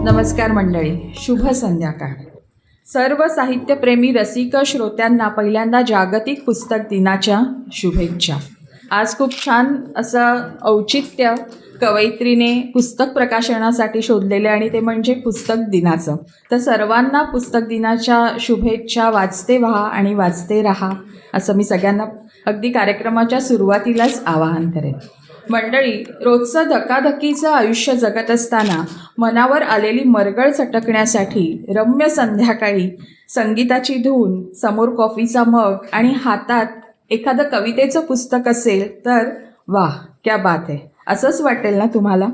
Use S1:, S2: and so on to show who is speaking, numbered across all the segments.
S1: नमस्कार मंडळी, शुभ संध्याकाळ. सर्व साहित्यप्रेमी रसिक श्रोत्यांना पहिल्यांदा जागतिक पुस्तक दिनाच्या शुभेच्छा. आज खूप छान असं औचित्य कवयित्रीने पुस्तक प्रकाशनासाठी शोधलेले आणि ते म्हणजे पुस्तक दिनाचं. तर सर्वांना पुस्तक दिनाच्या शुभेच्छा. वाचते व्हा आणि वाचते राहा असं मी सगळ्यांना अगदी कार्यक्रमाच्या सुरुवातीलाच आवाहन करेन. मंडळी, रोजचं धकाधकीचं आयुष्य जगत असताना मनावर आलेली मरगळ चटकण्यासाठी रम्य संध्याकाळी संगीताची धून, समोर कॉफीचा मग आणि हातात एखादं कवितेचं पुस्तक असेल तर वाह, क्या बात आहे, असंच वाटेल ना तुम्हाला?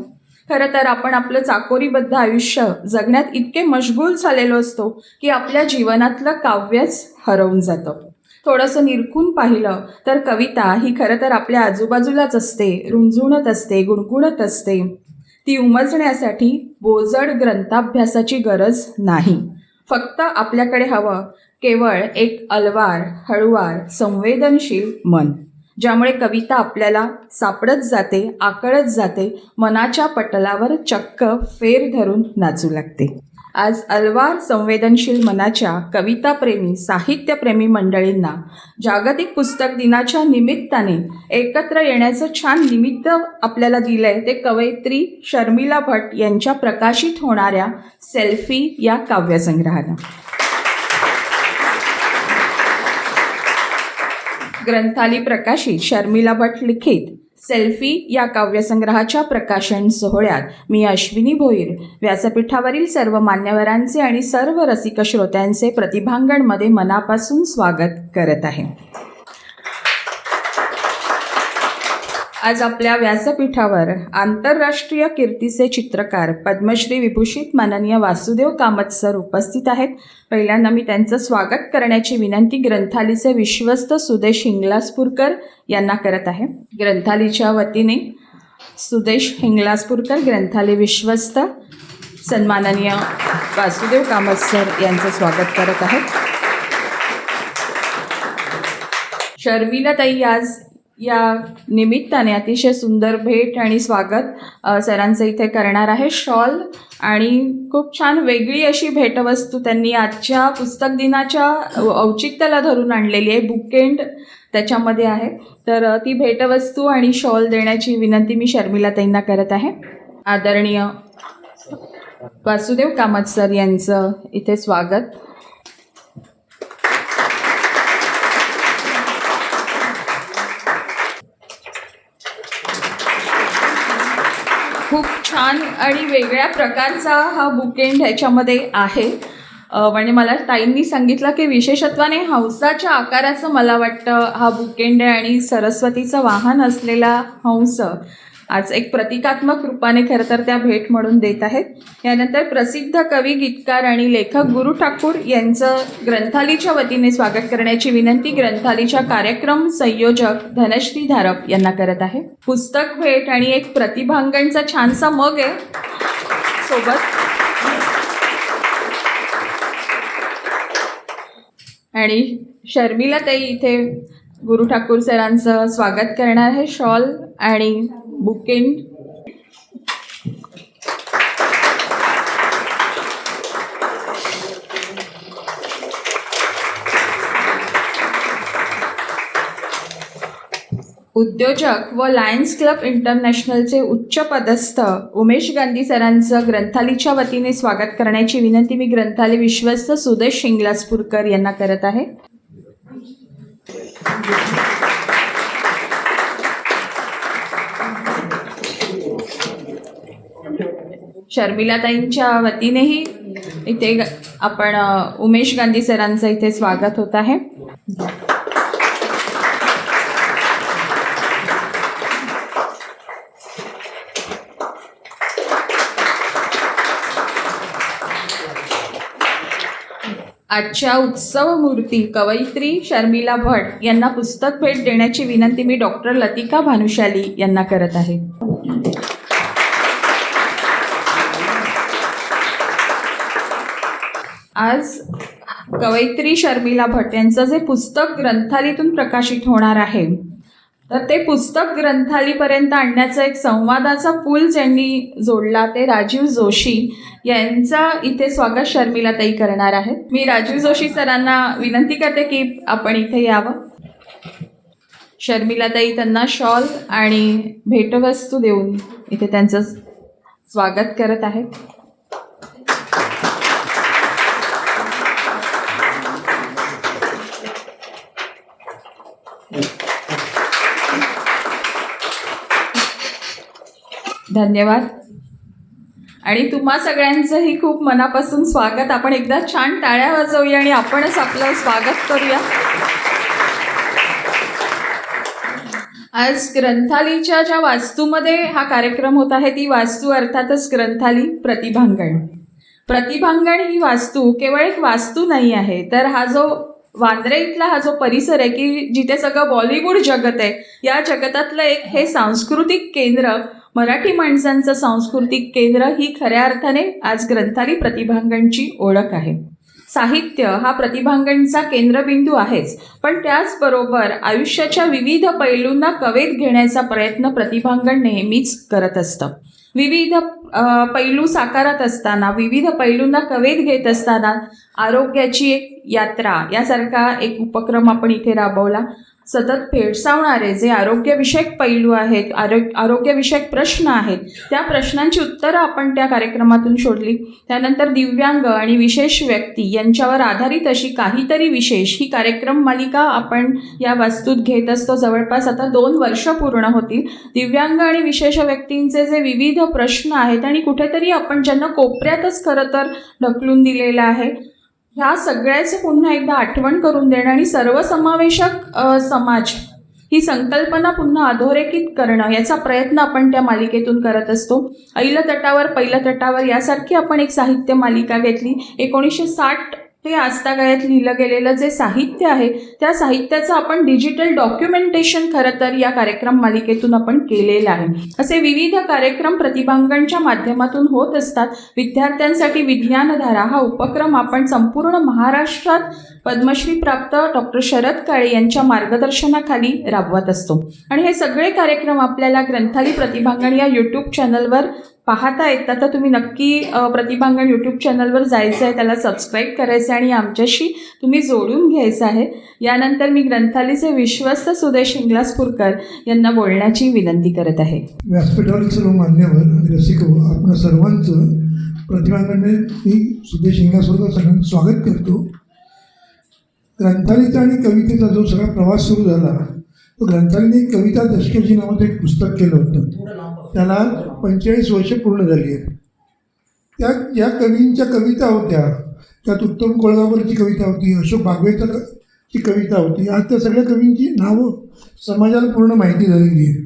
S1: खरं तर आपण आपलं चाकोरीबद्ध आयुष्य जगण्यात इतके मशगूल झालेलो असतो की आपल्या जीवनातलं काव्यच हरवून जातं. थोडंसं निरखून पाहिलं तर कविता ही खरं तर आपल्या आजूबाजूलाच असते, रुंजूणत असते, गुणगुणत असते. ती उमजण्यासाठी बोजड ग्रंथाभ्यासाची गरज नाही. फक्त आपल्याकडे हवं केवळ एक अलवार, हळुवार, संवेदनशील मन, ज्यामुळे कविता आपल्याला सापडत जाते, आकळत जाते, मनाच्या पटलावर चक्क फेर धरून नाचू लागते. आज अलवार संवेदनशील मनाच्या कविताप्रेमी, साहित्यप्रेमी मंडळींना जागतिक पुस्तक दिनाच्या निमित्ताने एकत्र येण्याचं छान निमित्त आपल्याला दिलं आहे. ते कवयित्री शर्मिला भट यांच्या प्रकाशित होणाऱ्या सेल्फी या काव्यसंग्रहानं. ग्रंथाली प्रकाशित शर्मिला भट लिखित सेल्फी या काव्यसंग्रहाच्या प्रकाशन सोहळ्यात मी अश्विनी भोईर व्यासपीठावरील सर्व मान्यवरांचे आणि सर्व रसिक श्रोत्यांचे प्रतिभांगणमध्ये मनापासून स्वागत करत आहे. आज आपल्या व्यासपीठावर आंतरराष्ट्रीय कीर्तीचे चित्रकार पद्मश्री विभूषित माननीय वासुदेव कामत सर उपस्थित आहेत. पहिल्यांदा मी त्यांचं स्वागत करण्याची विनंती ग्रंथालीचे विश्वस्त सुदेश हिंगलाजपूरकर यांना करत आहे. ग्रंथालीच्या वतीने सुदेश हिंगलाजपूरकर, ग्रंथाली विश्वस्त, सन्माननीय वासुदेव कामत सर यांचं स्वागत करत आहेत. शर्मिलाताई आज या निमित्ताने अतिशय सुंदर भेट आणि स्वागत सरांचं इथे करणार आहे. शॉल आणि खूप छान वेगळी अशी भेटवस्तू त्यांनी आजच्या पुस्तक दिनाच्या औचित्याला धरून आणलेली आहे. बुकेंड त्याच्यामध्ये आहे. तर ती भेटवस्तू आणि शॉल देण्याची विनंती मी शर्मिलाताईंना करत आहे. आदरणीय वासुदेव कामत सर यांचं इथे स्वागत. खूप छान आणि वेगळ्या प्रकारचा हा बुकेंड ह्याच्यामध्ये आहे. म्हणजे मला ताईंनी सांगितलं की विशेषत्वाने हंसाच्या आकाराचं मला वाटतं हा बुकेंड आहे आणि सरस्वतीचं वाहन असलेला हंस आज एक प्रतिकात्मक रूपाने खरं तर त्या भेट म्हणून देत आहेत. यानंतर प्रसिद्ध कवी, गीतकार आणि लेखक गुरु ठाकूर यांचं ग्रंथालीच्या वतीने स्वागत करण्याची विनंती ग्रंथालीच्या कार्यक्रम संयोजक धनश्री धारप यांना करत आहे. पुस्तक भेट आणि एक प्रतिभांगणचा छानसा मग आहे सोबत. आणि शर्मिलाताई इथे गुरु ठाकूर सरांचं स्वागत करणार आहे. शॉल आणि बुकेंड. उद्योजक व लायन्स क्लब इंटरनॅशनलचे उच्च पदस्थ उमेश गांधी सरांचं ग्रंथालीच्या वतीने स्वागत करण्याची विनंती मी ग्रंथाली विश्वस्त सुदेश हिंगलाजपूरकर यांना करत आहे. शर्मिलाताईंच्या वतीनेही इथे आपण उमेश गांधी सरांचं इथे स्वागत होत आहे. आजच्या उत्सव मूर्ती कवयित्री शर्मिला भट यांना पुस्तक भेट देण्याची विनंती मी डॉक्टर लतिका भानुशाली यांना करत आहे. आज कवयित्री शर्मिला भट यांचं जे पुस्तक ग्रंथालीतून प्रकाशित होणार आहे तर ते पुस्तक ग्रंथालीपर्यंत आणण्याचा एक संवादाचा पूल ज्यांनी जोडला ते राजीव जोशी यांचा इथे स्वागत शर्मिलाताई करणार आहेत. मी राजीव जोशी सरांना विनंती करते की आपण इथे यावं. शर्मिलाताई त्यांना शॉल आणि भेटवस्तू देऊन इथे त्यांचं स्वागत करत आहेत. धन्यवाद. आणि तुम्हा सगळ्यांचंही खूप मनापासून स्वागत. आपण एकदा छान टाळ्या वाजवूया आणि आपणच आपलं स्वागत करूया. आज ग्रंथालीच्या ज्या वास्तूमध्ये हा कार्यक्रम होत आहे ती वास्तू अर्थातच ग्रंथाली प्रतिभांगण. प्रतिभांगण ही वास्तू केवळ एक वास्तू नाही आहे, तर हा जो वांद्रे इथला हा जो परिसर आहे की जिथे सगळं बॉलिवूड जगत आहे, या जगतातलं एक हे सांस्कृतिक केंद्र, मराठी माणसांचं सांस्कृतिक केंद्र ही खऱ्या अर्थाने आज ग्रंथाली प्रतिभांगणची ओळख आहे. साहित्य हा प्रतिभांगणचा केंद्रबिंदू आहेच, पण त्याचबरोबर आयुष्याच्या विविध पैलूंना कवेत घेण्याचा प्रयत्न प्रतिभांगण नेहमीच करत असतं. विविध पैलू साकारत असताना, विविध पैलूंना कवेत घेत असताना आरोग्याची एक यात्रा यासारखा एक उपक्रम आपण इथे राबवला. सतत भेडसावणारे जे आरोग्यविषयक पैलू आहेत, आरोग्यविषयक प्रश्न आहेत, त्या प्रश्नांची उत्तरं आपण त्या कार्यक्रमातून शोधली. त्यानंतर दिव्यांग आणि विशेष व्यक्ती यांच्यावर आधारित अशी काहीतरी विशेष ही कार्यक्रम मालिका आपण या वास्तूत घेत असतो. जवळपास आता 2 वर्ष पूर्ण होतील. दिव्यांग आणि विशेष व्यक्तींचे जे विविध प्रश्न आहेत आणि कुठेतरी आपण ज्यांना कोपऱ्यातच खरं तर ढकलून दिलेलं आहे, ह्या सगळ्याचं पुन्हा एकदा आठवण करून देणं आणि सर्वसमावेशक समाज ही संकल्पना पुन्हा अधोरेखित करणं याचा प्रयत्न आपण त्या मालिकेतून करत असतो. ऐल तटावर पहिलं तटावर यासारखी आपण एक साहित्य मालिका घेतली. 1960 ते आजतागायत लिहिलं गेलेलं जे साहित्य आहे त्या साहित्याचं आपण डिजिटल डॉक्युमेंटेशन खरं तर या कार्यक्रम मालिकेतून आपण केलेलं आहे. असे विविध कार्यक्रम प्रतिभांगणच्या माध्यमातून होत असतात. विद्यार्थ्यांसाठी विज्ञानधारा हा उपक्रम आपण संपूर्ण महाराष्ट्रात पद्मश्री प्राप्त डॉक्टर शरद काळे यांच्या मार्गदर्शनाखाली राबवत असतो. आणि हे सगळे कार्यक्रम आपल्याला ग्रंथाली प्रतिभांगण या यूट्यूब चॅनलवर पाहता येतात. तर तुम्ही नक्की प्रतिभांगण यूट्यूब चॅनलवर जायचं आहे, त्याला सबस्क्राईब करायचं आहे आणि आमच्याशी तुम्ही जोडून घ्यायचं आहे. यानंतर मी ग्रंथालीचे विश्वस्त सुदेश इंगलासपूरकर यांना बोलण्याची विनंती करत आहे.
S2: व्यासपीठावर सर्व मान्यवर रसिक आपण सर्वांचं प्रतिभांगणने मी सुदेश इंगलासपूरकर सगळ्यांचं स्वागत करतो. ग्रंथालीचा आणि कवितेचा जो सगळा प्रवास सुरू झाला तो ग्रंथालीने कविता दशकेची नावाचं एक पुस्तक केलं होतं. त्याला 45 वर्ष पूर्ण झाली आहेत. त्या ज्या कवींच्या कविता होत्या त्यात उत्तम कोळगावकरची कविता होती, अशोक बागवेची कविता होती. आज त्या सगळ्या कवींची नावं समाजाला पूर्ण माहिती झालेली आहे.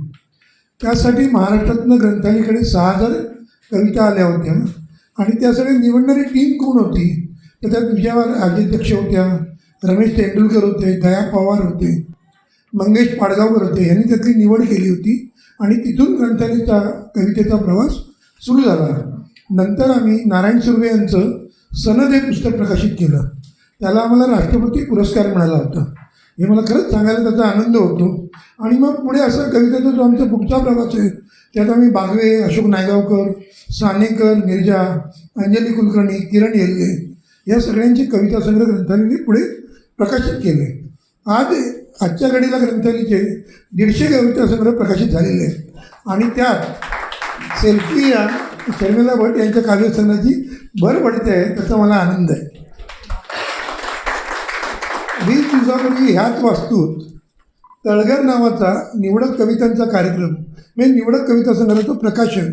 S2: त्यासाठी महाराष्ट्रातनं ग्रंथालीकडे 6000 कविता आल्या होत्या आणि त्या सगळ्या निवडणारी टीम कोण होती तर त्यात विजयवार राजाध्यक्ष होत्या, रमेश तेंडुलकर होते, दया पवार होते, मंगेश पाडगावकर होते. यांनी त्यातली निवड केली होती आणि तिथून ग्रंथालीचा कवितेचा प्रवास सुरू झाला. नंतर आम्ही नारायण सुर्वे यांचं सनद हे पुस्तक प्रकाशित केलं. त्याला आम्हाला राष्ट्रपती पुरस्कार मिळाला होता. हे मला खरंच सांगायला त्याचा आनंद होतो. आणि मग पुढे असा कवितेचा जो आमचा पुढचा प्रवास आहे त्यात आम्ही बागवे, अशोक नायगावकर, सानेकर, मिर्जा, अंजली कुलकर्णी, किरण येल्ले या सगळ्यांचे कविता संग्रह ग्रंथालीने पुढे प्रकाशित केले. आजच्या घडीला ग्रंथालीचे 150 कविता संग्रह प्रकाशित झालेले आहेत आणि त्यात सेल्फी या शर्मिला भट यांच्या काव्यसंग्रहाची भर पडते आहे. त्याचा मला आनंद आहे. 20 दिवसापूर्वी ह्याच वास्तूत तळगर नावाचा निवडक कवितांचा कार्यक्रम म्हणजे निवडक कविता संग्रहाचं प्रकाशन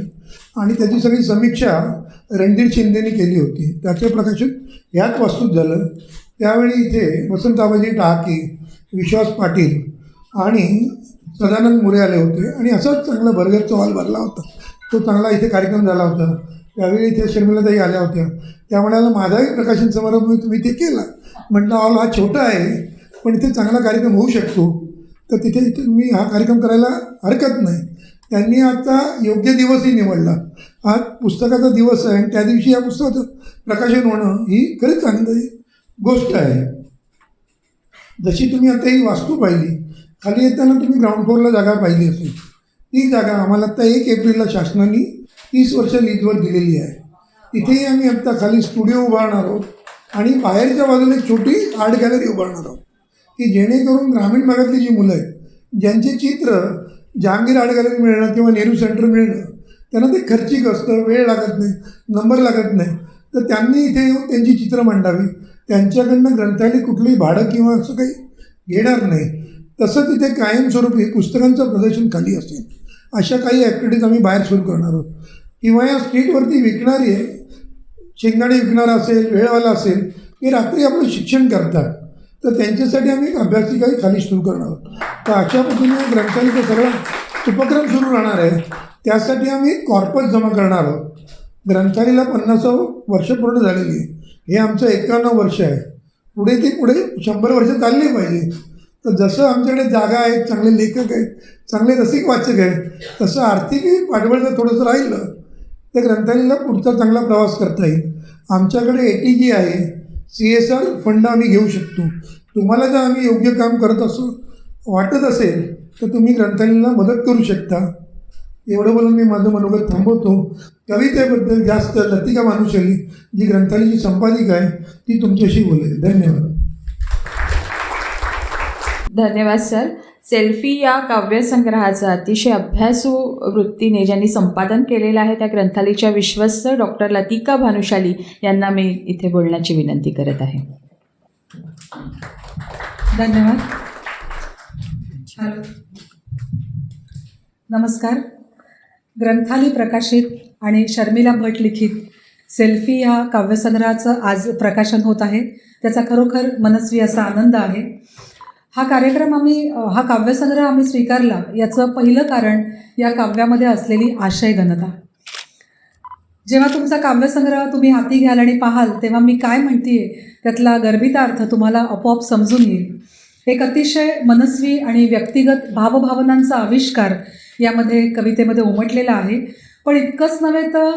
S2: आणि त्याची सगळी समीक्षा रणधीर शिंदेनी केली होती. त्याचं प्रकाशन ह्याच वास्तूत झालं. त्यावेळी इथे वसंत आबाजी डहाके, विश्वास पाटील आणि सदानंद मोरे आले होते आणि असाच चांगला भरगच्च हॉल भरला होता. तो चांगला इथे कार्यक्रम झाला होता. त्यावेळी इथे शर्मिलाताई आल्या होत्या. त्या म्हणाला माझाही प्रकाशन समारंभ तुम्ही ते केला. म्हटलं हॉल हा छोटा आहे पण इथे चांगला कार्यक्रम होऊ शकतो, तर इथे मी हा कार्यक्रम करायला हरकत नाही. त्यांनी आता योग्य दिवसही निवडला. आज पुस्तकाचा दिवस आहे आणि त्या दिवशी या पुस्तकाचं प्रकाशन होणं ही खरंच आनंदाची गोष्ट आहे. जशी तुम्ही आता ही वास्तू पाहिली खाली येताना तुम्ही ग्राउंड फ्लोअरला जागा पाहिली असेल. ती जागा आम्हाला आत्ता 1 एप्रिलला शासनाने 30 वर्ष लीजवर दिलेली आहे. तिथेही आम्ही आत्ता खाली स्टुडिओ उभारणार आहोत आणि बाहेरच्या बाजूला एक छोटी आर्ट गॅलरी उभारणार आहोत की जेणेकरून ग्रामीण भागातली जी मुलं आहेत ज्यांचे चित्र जहांगीर आर्ट गॅलरी मिळणं किंवा नेहरू सेंटर मिळणं त्यांना ते खर्चिक असतं, वेळ लागत नाही, नंबर लागत नाही, तर त्यांनी इथे येऊन त्यांची चित्रं मांडावी. त्यांच्याकडनं ग्रंथालय कुठलंही भाडं किंवा असं काही घेणार नाही. तसं तिथे कायमस्वरूपी पुस्तकांचं प्रदर्शन खाली असेल. अशा काही ॲक्टिव्हिटीज आम्ही बाहेर सुरू करणार आहोत. किंवा या स्ट्रीटवरती विकणारी आहे, शेंगदाणे विकणारा असेल, वेळवाला असेल, ते रात्री आपलं शिक्षण करतात, तर त्यांच्यासाठी आम्ही एक अभ्यासिकाही खाली सुरू करणार आहोत. तर अशा पद्धतीने ग्रंथालयाचा सगळा उपक्रम सुरू राहणार आहे. त्यासाठी आम्ही एक कॉर्पस जमा करणार आहोत. ग्रंथालयाला 50 वर्ष पूर्ण झालेली आहे. हे आमचं 51 वर्ष आहे. पुढे 100 वर्ष चालली पाहिजे. तर जसं आमच्याकडे जागा आहेत, चांगले लेखक आहेत, चांगले रसिक वाचक आहेत, तसं आर्थिकही पाठबळ जर थोडंसं राहिलं तर ग्रंथालयाला पुढचा चांगला प्रवास करता येईल. आमच्याकडे ATG आहे, CSR फंड आम्ही घेऊ शकतो. तुम्हाला जर आम्ही योग्य काम करत असं वाटत असेल तर तुम्ही ग्रंथालयाला मदत करू शकता. एवढं बोलून मी माझं मनोगत थांबवतो. कवितेबद्दल जास्त लतिका मानुषाली जी ग्रंथालयाची संपादिका आहे ती तुमच्याशी बोलेल. धन्यवाद.
S1: धन्यवाद सर. सेल्फी या काव्यसंग्रहाचं अतिशय अभ्यासू वृत्तीने ज्यांनी संपादन केलेलं आहे त्या ग्रंथालयाच्या विश्वस्त डॉक्टर लतिका भानुशाली यांना मी इथे बोलण्याची विनंती करत आहे.
S3: धन्यवाद. हॅलो, नमस्कार. ग्रंथाली प्रकाशित आणि शर्मिला भट लिखित सेल्फी या काव्यसंग्रहाचं आज प्रकाशन होत आहे. त्याचा खरोखर मनस्वी असा आनंद आहे. हा काव्यसंग्रह आम्ही स्वीकारला याचं पहिलं कारण या काव्यामध्ये असलेली आशय घनता. जेव्हा तुमचा काव्यसंग्रह तुम्ही हाती घ्याल आणि पाहाल तेव्हा मी काय म्हणते त्यातला गर्भितार्थ तुम्हाला आपोआप समजून येईल. एक अतिशय मनस्वी आणि व्यक्तिगत भावभावनांचा आविष्कार यामध्ये कवितेमध्ये उमटलेला आहे. पण इतकंच नव्हे तर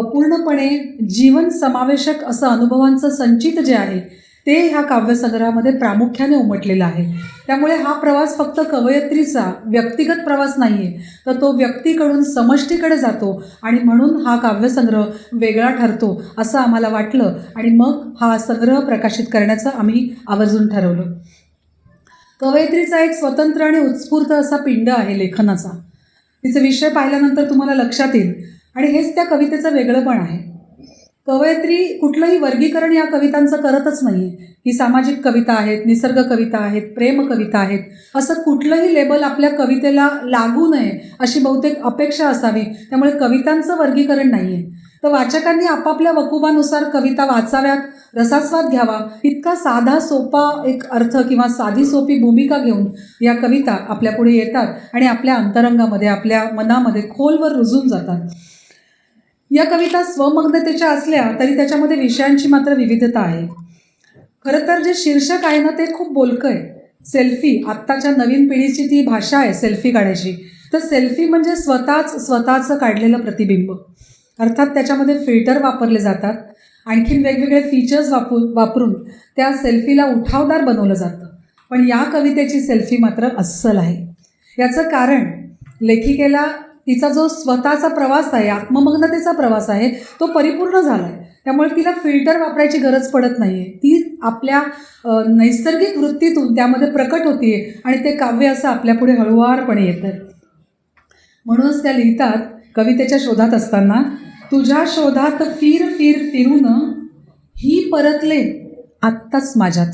S3: पूर्णपणे जीवन समावेशक असं अनुभवांचं संचित जे आहे ते ह्या काव्यसंग्रहामध्ये प्रामुख्याने उमटलेलं आहे. त्यामुळे हा प्रवास फक्त कवयित्रीचा व्यक्तिगत प्रवास नाही आहे, तर तो व्यक्तीकडून समष्टीकडे जातो आणि म्हणून हा काव्यसंग्रह वेगळा ठरतो असं आम्हाला वाटलं आणि मग हा संग्रह प्रकाशित करण्याचं आम्ही आवर्जून ठरवलं. कवयित्रीचा एक स्वतंत्र आणि उत्स्फूर्त असा पिंड आहे लेखनाचा. तिचे विषय पाहिल्यानंतर तुम्हाला लक्षात येईल आणि हेच त्या कवितेचं वेगळंपण आहे. कवयित्री कुठलंही वर्गीकरण या कवितांचं करतच नाही आहे की सामाजिक कविता आहेत, निसर्ग कविता आहेत, प्रेम कविता आहेत, असं कुठलंही लेबल आपल्या कवितेला लागू नये अशी बहुतेक अपेक्षा असावी. त्यामुळे कवितांचं वर्गीकरण नाही आहे. तर वाचकांनी आपापल्या वकुबानुसार कविता वाचाव्यात, रसास्वाद घ्यावा, इतका साधा सोपा एक अर्थ किंवा साधी सोपी भूमिका घेऊन या कविता आपल्यापुढे येतात आणि आपल्या अंतरंगामध्ये, आपल्या मनामध्ये खोलवर रुजून जातात. या कविता स्वमग्नतेच्या असल्या तरी त्याच्यामध्ये विषयांची मात्र विविधता आहे. खरं तर जे शीर्षक आहे ना ते खूप बोलकं आहे. सेल्फी, आत्ताच्या नवीन पिढीची ती भाषा आहे सेल्फी काढायची. तर सेल्फी म्हणजे स्वतःचं काढलेलं प्रतिबिंब. अर्थात त्याच्यामध्ये फिल्टर वापरले जातात, आणखीन वेगवेगळे फीचर्स वापरून त्या सेल्फीला उठावदार बनवलं जातं. पण या कवितेची सेल्फी मात्र अस्सल आहे. याचं कारण लेखिकेला तिचा जो स्वतःचा प्रवास आहे, आत्ममग्नतेचा प्रवास आहे, तो परिपूर्ण झाला आहे. त्यामुळे तिला फिल्टर वापरायची गरज पडत नाही आहे. ती आपल्या नैसर्गिक वृत्तीतून त्यामध्ये प्रकट होती आहे आणि ते काव्य असं आपल्यापुढे हळुवारपणे येतं. म्हणूनच त्या लिहितात कवितेच्या शोधात असताना, तुझ्या शोधात फिरून ही परतले आत्ताच माझ्यात.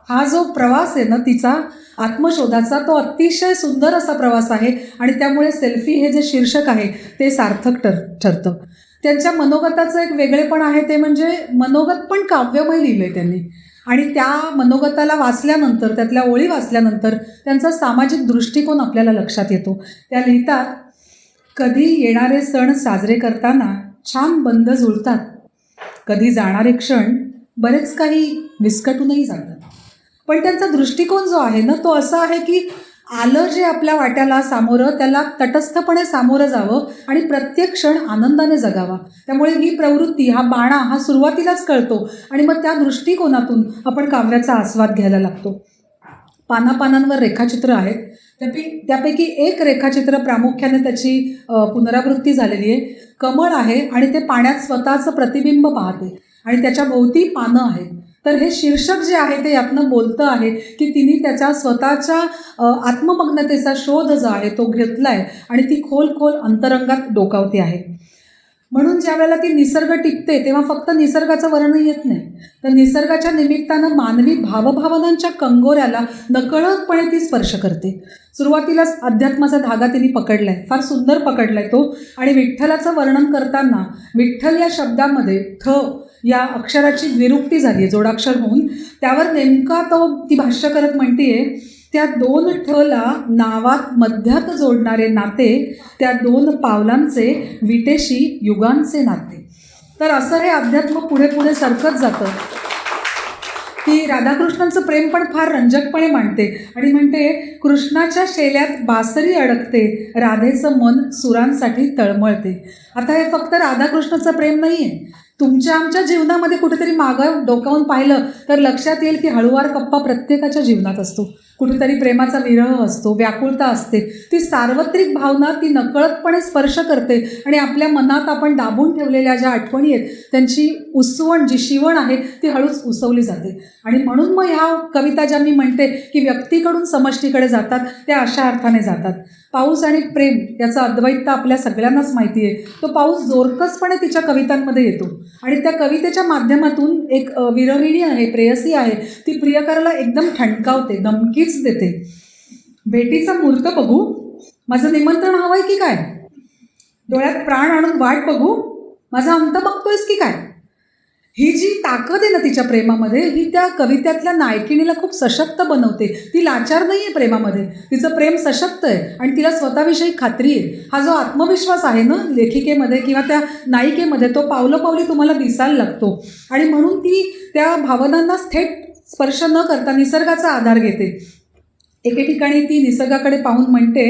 S3: हा जो प्रवास आहे ना तिचा आत्मशोधाचा, तो अतिशय सुंदर असा प्रवास आहे आणि त्यामुळे सेल्फी हे जे शीर्षक आहे ते सार्थक ठरतं. त्यांच्या मनोगताचं एक वेगळेपण आहे, ते म्हणजे मनोगत पण काव्यमय लिहिलं आहे त्यांनी. आणि त्या मनोगताला वाचल्यानंतर, त्यातल्या ओळी वाचल्यानंतर त्यांचा सामाजिक दृष्टिकोन आपल्याला लक्षात येतो. त्या लिहितात, कधी येणारे सण साजरे करताना छान बंद जुळतात, कधी जाणारे क्षण बरेच काही विस्कटूनही जातात. पण त्यांचा दृष्टिकोन जो आहे ना तो असा आहे की आलं जे आपल्या वाट्याला सामोरं त्याला तटस्थपणे सामोरं जावं आणि प्रत्येक क्षण आनंदाने जगावा. त्यामुळे ही प्रवृत्ती, हा बाणा हा सुरुवातीलाच कळतो आणि मग त्या दृष्टिकोनातून आपण काव्याचा आस्वाद घ्यायला लागतो. पानापानांवर रेखाचित्र आहेत. त्यापैकी एक रेखाचित्र प्रामुख्याने त्याची पुनरावृत्ती झालेली आहे. कमळ आहे आणि ते पाण्यात स्वतःचं प्रतिबिंब पाहते आणि त्याच्या भोवती पानं आहेत. तर हे शीर्षक जे आहे ते यातनं बोलतं आहे की तिने त्याच्या स्वतःच्या आत्ममग्नतेचा शोध जो आहे तो घेतला आहे आणि ती खोल अंतरंगात डोकावते आहे. म्हणून ज्या वेळेला ती निसर्ग टिपते तेव्हा फक्त निसर्गाचं वर्णन येत नाही, तर निसर्गाच्या निमित्तानं मानवी भावभावनांच्या कंगोऱ्याला नकळतपणे ती स्पर्श करते. सुरुवातीलाच अध्यात्माचा धागा तिने पकडला आहे, फार सुंदर पकडला आहे तो. आणि विठ्ठलाचं वर्णन करताना विठ्ठल या शब्दामध्ये थ या अक्षराची विरुक्ती झाली आहे, जोडाक्षर होऊन. त्यावर नेमका ती भाष्य करत म्हणतीये, त्या 2 ठला नावात मध्यात जोडणारे नाते, त्या 2 पावलांचे विटेशी युगांचे नाते. तर असं हे अध्यात्म पुढे पुढे सरकत जातं की राधाकृष्णांचं प्रेम पण फार रंजकपणे मांडते आणि म्हणते, कृष्णाच्या शेल्यात बासरी अडकते, राधेचं मन सुरांसाठी तळमळते. आता हे फक्त राधाकृष्णाचं प्रेम नाही आहे. तुमच्या आमच्या जीवनामध्ये कुठेतरी मागं डोकावून पाहिलं तर लक्षात येईल की हळूवार कप्पा प्रत्येकाच्या जीवनात असतो. कुठेतरी प्रेमाचा विरह असतो, व्याकुळता असते. ती सार्वत्रिक भावना ती नकळतपणे स्पर्श करते आणि आपल्या मनात आपण दाबून ठेवलेल्या ज्या आठवणी आहेत त्यांची उसवण, जी शिवण आहे ती हळूच उसवली जाते. आणि म्हणून मग ह्या कविता ज्या मी म्हणते की व्यक्तीकडून समष्टीकडे जातात, त्या अशा अर्थाने जातात. पाऊस आणि प्रेम याचा अद्वैत आपल्या सगळ्यांनाच माहिती आहे. तो पाऊस जोरकसपणे तिच्या कवितांमध्ये येतो आणि त्या कवितेच्या माध्यमातून एक विरहिणी आहे, प्रेयसी आहे, ती प्रियकराला एकदम ठणकावते, धमकीच देते. भेटीचा मुहूर्त बघू, माझं निमंत्रण हवंय की काय, डोळ्यात प्राण आणून वाट बघू, माझा अंत बघतोयस की काय. ही जी ताकद आहे ना तिच्या प्रेमामध्ये, ही त्या कवित्यातल्या नायकिणीला खूप सशक्त बनवते. ती लाचार नाही आहे प्रेमामध्ये, तिचं प्रेम सशक्त आहे आणि तिला स्वतःविषयी खात्री आहे. हा जो आत्मविश्वास आहे ना लेखिकेमध्ये किंवा त्या नायिकेमध्ये, तो पावलोपावली तुम्हाला दिसायला लागतो. आणि म्हणून ती त्या भावनांना थेट स्पर्श न करता निसर्गाचा आधार घेते. एके ठिकाणी ती निसर्गाकडे पाहून म्हणते,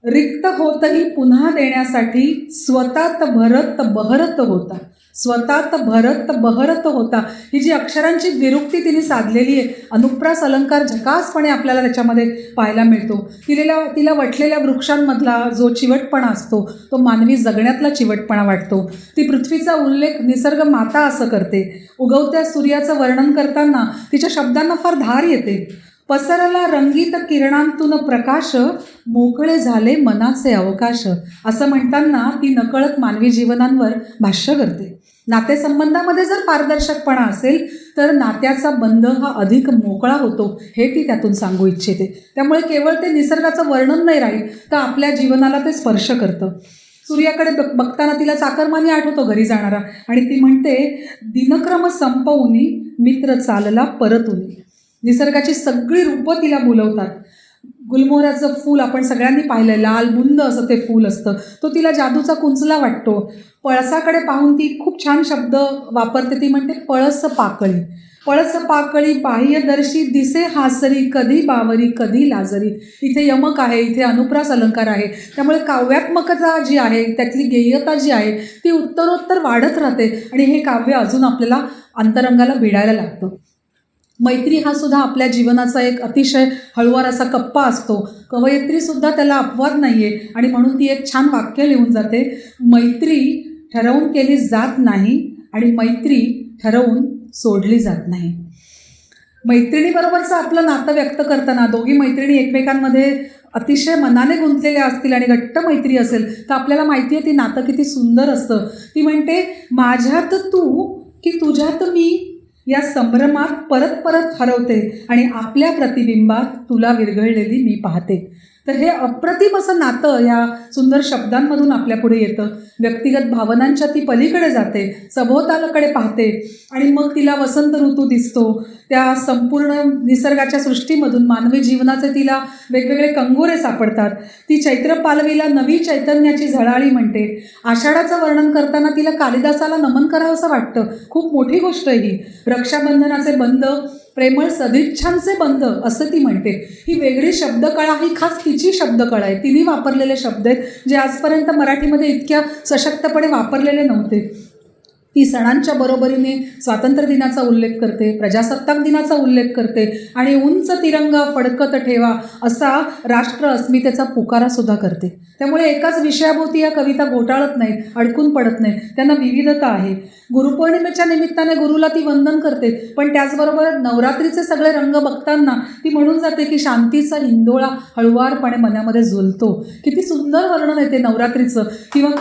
S3: रिक्त होतही पुन्हा देण्यासाठी स्वतात भरत बहरत होता, स्वतात भरत बहरत होता. ही जी अक्षरांची विरुक्ती तिने साधलेली आहे, अनुप्रास अलंकार झकासपणे आपल्याला त्याच्यामध्ये पाहायला मिळतो. तिला वटलेल्या वृक्षांमधला जो चिवटपणा असतो तो मानवी जगण्यातला चिवटपणा वाटतो. ती पृथ्वीचा उल्लेख निसर्ग माता असं करते. उगवत्या सूर्याचं वर्णन करताना तिच्या शब्दांना फार धार येते. पसरला रंगीत किरणांतून प्रकाश, मोकळे झाले मनाचे अवकाश, असं म्हणताना ती नकळत मानवी जीवनांवर भाष्य करते. नातेसंबंधामध्ये जर पारदर्शकपणा असेल तर नात्याचा बंध हा अधिक मोकळा होतो, हे ती त्यातून सांगू इच्छिते. त्यामुळे केवळ ते निसर्गाचं वर्णन नाही राहील, तर आपल्या जीवनाला ते स्पर्श करतं. सूर्याकडे बघताना तिला चाकरमानी आठवतो घरी जाणारा, आणि ती म्हणते, दिनक्रम संपवून मित्र चालला परतून. निसर्गाची सगळी रूपं तिला बोलवतात. गुलमोहराचं फूल आपण सगळ्यांनी पाहिलं, लाल बुंद असं ते फूल असतं, तो तिला जादूचा कुंचला वाटतो. पळसाकडे पाहून ती खूप छान शब्द वापरते. ती म्हणते, पळस पाकळी, पळस पाकळी बाह्यदर्शी दिसे हासरी, कधी बावरी कधी लाजरी. इथे यमक आहे, इथे अनुप्रास अलंकार आहे. त्यामुळे काव्यात्मकता जी आहे, त्यातली गेयता जी आहे ती उत्तरोत्तर वाढत राहते आणि हे काव्य अजून आपल्याला अंतरंगाला भिडायला लागतं. मैत्री हा सुद्धा आपल्या जीवनाचा एक अतिशय हळुवार असा कप्पा असतो. कवयित्रीसुद्धा त्याला अपवाद नाही आहे आणि म्हणून ती एक छान वाक्य लिहून जाते, मैत्री ठरवून केली जात नाही आणि मैत्री ठरवून सोडली जात नाही. मैत्रिणीबरोबरचं आपलं नातं व्यक्त करताना दोघी मैत्रिणी एकमेकांमध्ये अतिशय मनाने गुंतलेल्या असतील आणि घट्ट मैत्री असेल तर आपल्याला माहिती आहे ती नातं किती सुंदर असतं. ती म्हणते, माझ्यात तू की तुझ्यात मी, या संभ्रमात परत परत हरवते आणि आपल्या प्रतिबिंबात तुला विरघळलेली मी पाहते. तर हे अप्रतिम असं नातं या सुंदर शब्दांमधून आपल्यापुढे येतं. व्यक्तिगत भावनांच्या ती पलीकडे जाते, सभोवतालाकडे पाहते आणि मग तिला वसंत ऋतू दिसतो. त्या संपूर्ण निसर्गाच्या सृष्टीमधून मानवी जीवनाचे तिला वेगवेगळे कंगोरे सापडतात. ती चैत्र पालवीला नवी चैतन्याची झळाळी म्हणते. आषाढाचं वर्णन करताना तिला कालिदासाला नमन करावं असं वाटतं. खूप मोठी गोष्ट आहे ही. रक्षाबंधनाचे बंध, प्रेमळ सदिच्छांचे बंध असं ती म्हणते. ही वेगळी शब्दकळा, ही खास तिची शब्दकळा आहे. तिने वापरलेले शब्द आहेत जे आजपर्यंत मराठीमध्ये इतक्या सशक्तपणे वापरलेले नव्हते. ती सणांच्या बरोबरीने स्वातंत्र्य दिनाचा उल्लेख करते, प्रजासत्ताक दिनाचा उल्लेख करते आणि उंच तिरंगा फडकत ठेवा असा राष्ट्र अस्मितेचा पुकारासुद्धा करते. त्यामुळे एकाच विषयाभोवती या कविता गोटाळत नाहीत, अडकून पडत नाहीत, त्यांना विविधता आहे. गुरुपौर्णिमेच्या निमित्ताने गुरुला ती वंदन करते, पण त्याचबरोबर नवरात्रीचे सगळे रंग बघताना ती म्हणून जाते की शांतीचा हिंदोळा हळुवारपणे मनामध्ये झुलतो. किती सुंदर वर्णन आहे ते नवरात्रीचं. किंवा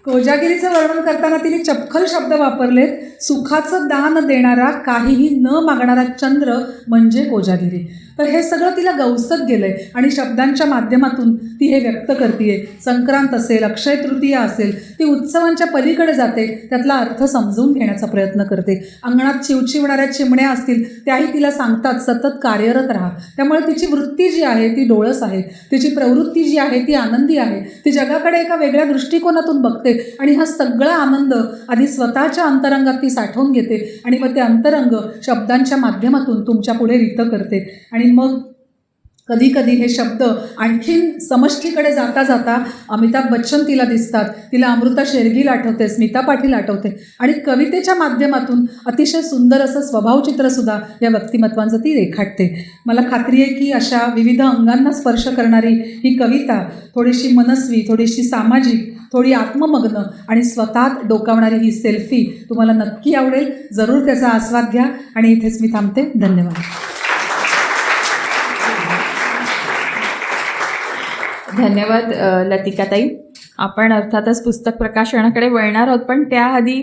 S3: कोजागिरीचं वर्णन करताना तिने चपखल शब्द वापरलेत. सुखाचं दान देणारा, काहीही न मागणारा चंद्र म्हणजे कोजागिरी. तर हे सगळं तिला गवसत गेलंय आणि शब्दांच्या माध्यमातून ती हे व्यक्त करते. संक्रांत असेल, अक्षय तृतीया असेल, ती उत्सवांच्या पलीकडे जाते, त्यातला अर्थ समजून घेण्याचा प्रयत्न करते. अंगणात चिवचिवणाऱ्या चिमण्या असतील त्याही तिला सांगतात सतत कार्यरत राहा. त्यामुळे तिची वृत्ती जी आहे ती डोळस आहे, तिची प्रवृत्ती जी आहे ती आनंदी आहे. ती जगाकडे एका वेगळ्या दृष्टिकोनातून बघते आणि हा सगळा आनंद आधी स्वतःच्या अंतरंगात ती साठवून घेते आणि मग ते अंतरंग शब्दांच्या माध्यमातून तुमच्या पुढे रित करते. आणि मग कधी कधी हे शब्द आणखीन समष्टीकडे जाता जाता अमिताभ बच्चन तिला दिसतात, तिला अमृता शेरगील आठवते, स्मिता पाटील आठवते आणि कवितेच्या माध्यमातून अतिशय सुंदर असं स्वभावचित्रसुद्धा या व्यक्तिमत्वांचं ती रेखाटते. मला खात्री आहे की अशा विविध अंगांना स्पर्श करणारी ही कविता थोडीशी मनस्वी, थोडीशी सामाजिक, थोडी आत्ममग्न आणि स्वतःत डोकावणारी ही सेल्फी तुम्हाला नक्की आवडेल. जरूर त्याचा आस्वाद घ्या आणि इथेच मी थांबते. धन्यवाद.
S1: धन्यवाद लतिकाताई. आपण अर्थातच पुस्तक प्रकाशनाकडे वळणार आहोत, पण त्याआधी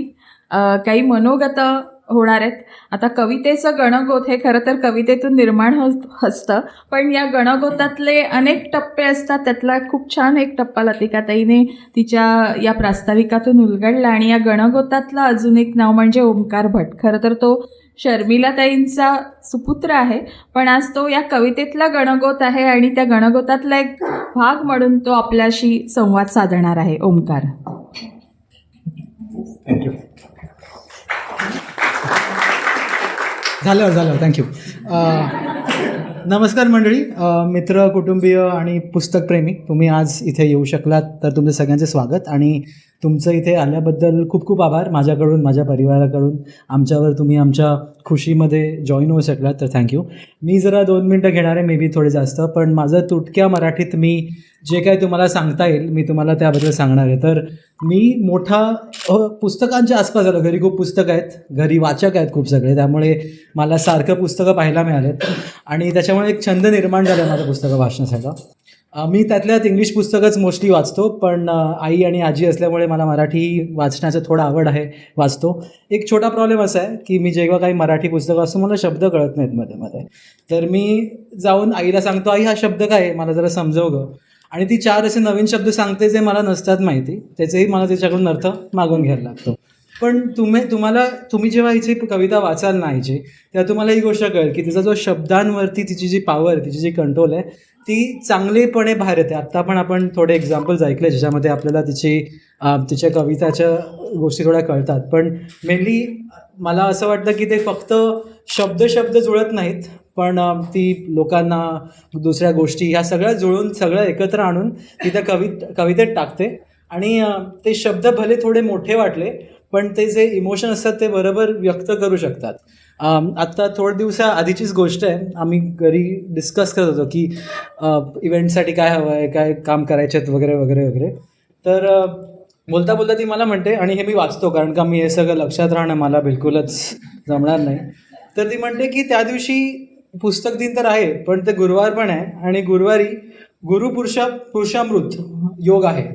S1: काही मनोगत होणार आहेत. आता कवितेचं गणगोत हे खरं तर कवितेतून निर्माण असतं, पण या गणगोतातले अनेक टप्पे असतात. त्यातला खूप छान एक टप्पा लतिकाताईने तिच्या या प्रास्ताविकातून उलगडला आणि या गणगोतातलं अजून एक नाव म्हणजे ओंकार भट. खरं तर तो शर्मिलाताईंचा सुपुत्र आहे, पण आज तो या कवितेतला गणगोत आहे आणि त्या गणगोतातला एक भाग म्हणून तो आपल्याशी संवाद साधणार आहे. ओंकार.
S4: थँक्यू. झालं थँक्यू. नमस्कार मंडळी, मित्र, कुटुंबीय आणि पुस्तकप्रेमी, तुम्ही आज इथे येऊ शकलात तर तुमचं सगळ्यांचे स्वागत आणि तुमचं इथे आल्याबद्दल खूप खूप आभार माझ्याकडून, माझ्या परिवाराकडून. आमच्यावर तुम्ही आमच्या खुशीमध्ये जॉईन होऊ शकलात तर थँक्यू. मी जरा 2 मिनटं घेणार आहे, मे बी थोडे जास्त, पण माझं तुटक्या मराठीत मी जे काय तुम्हाला सांगता येईल मी तुम्हाला त्याबद्दल सांगणार आहे. तर मी मोठा पुस्तकांच्या आसपास आलो. घरी खूप पुस्तकं आहेत, घरी वाचक आहेत खूप सगळे, त्यामुळे मला सारखं पुस्तकं पाहायला मिळालेत आणि त्याच्यामुळे एक छंद निर्माण झाला माझं पुस्तकं वाचण्यासाठी. मी त्यातल्यात इंग्लिश पुस्तकंच मोस्टली वाचतो, पण आई आणि आजी असल्यामुळे मला मराठी वाचण्याचं थोडं आवड आहे, वाचतो. एक छोटा प्रॉब्लेम असा आहे की मी जेव्हा काही मराठी पुस्तकं वाचतो मला शब्द कळत नाहीत मध्ये मध्ये, तर मी जाऊन आईला सांगतो, आई हा शब्द काय आहे, मला जरा समजव गं. आणि ती 4 असे नवीन शब्द सांगते जे मला नसतात माहिती, त्याचेही मला तिच्याकडून अर्थ मागून घ्यायला लागतो. पण तुम्ही जेव्हा हिची कविता वाचाल ना आईची, तेव्हा तुम्हाला ही गोष्ट कळेल की तिचा जो शब्दांवरती तिची जी पॉवर आहे, तिची जी कंट्रोल आहे ती चांगलेपणे बाहेर येते. आत्ता पण आपण थोडे एक्झाम्पल्स ऐकले ज्याच्यामध्ये आपल्याला तिच्या कविताच्या गोष्टी थोड्या कळतात. पण मेनली मला असं वाटतं की ते फक्त शब्द जुळत नाहीत, पण ती लोकांना, दुसऱ्या गोष्टी ह्या सगळ्या जुळून सगळं एकत्र आणून ती त्या कवितेत टाकते. आणि ते शब्द भले थोडे मोठे वाटले, पण ते जे इमोशन असतात ते बरोबर व्यक्त करू शकतात. आत्ता थोड्या दिवसाआधीचीच गोष्ट आहे, आम्ही घरी डिस्कस करत होतो की इव्हेंटसाठी काय हवं आहे, काय काम करायचे आहेत वगैरे वगैरे वगैरे. तर बोलता बोलता ती मला म्हणते, आणि हे मी वाचतो कारण का मी हे सगळं लक्षात राहणं मला बिलकुलच जमणार नाही. तर ती म्हणते की त्या दिवशी पुस्तक दिन तर आहे, पण ते गुरुवार पण आहे आणि गुरुवारी पुरुषामृत योग आहे.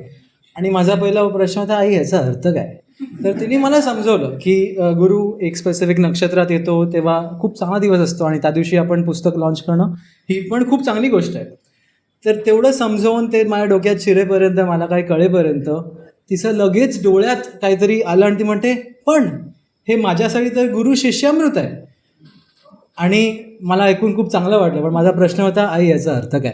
S4: आणि माझा पहिला प्रश्न होता, आई ह्याचा अर्थ काय? तर तिने मला समजवलं की गुरु एक स्पेसिफिक नक्षत्रात येतो तेव्हा खूप चांगला दिवस असतो आणि त्या दिवशी आपण पुस्तक लॉन्च करणं ही पण खूप चांगली गोष्ट आहे. तर तेवढं समजावून ते माझ्या डोक्यात शिरेपर्यंत, मला काही कळेपर्यंत तिचं लगेच डोळ्यात काहीतरी आलं आणि ती म्हणते, पण हे माझ्यासाठी तर गुरु शिष्यामृत आहे. आणि मला ऐकून खूप चांगलं वाटलं, पण माझा प्रश्न होता, आई याचा अर्थ काय?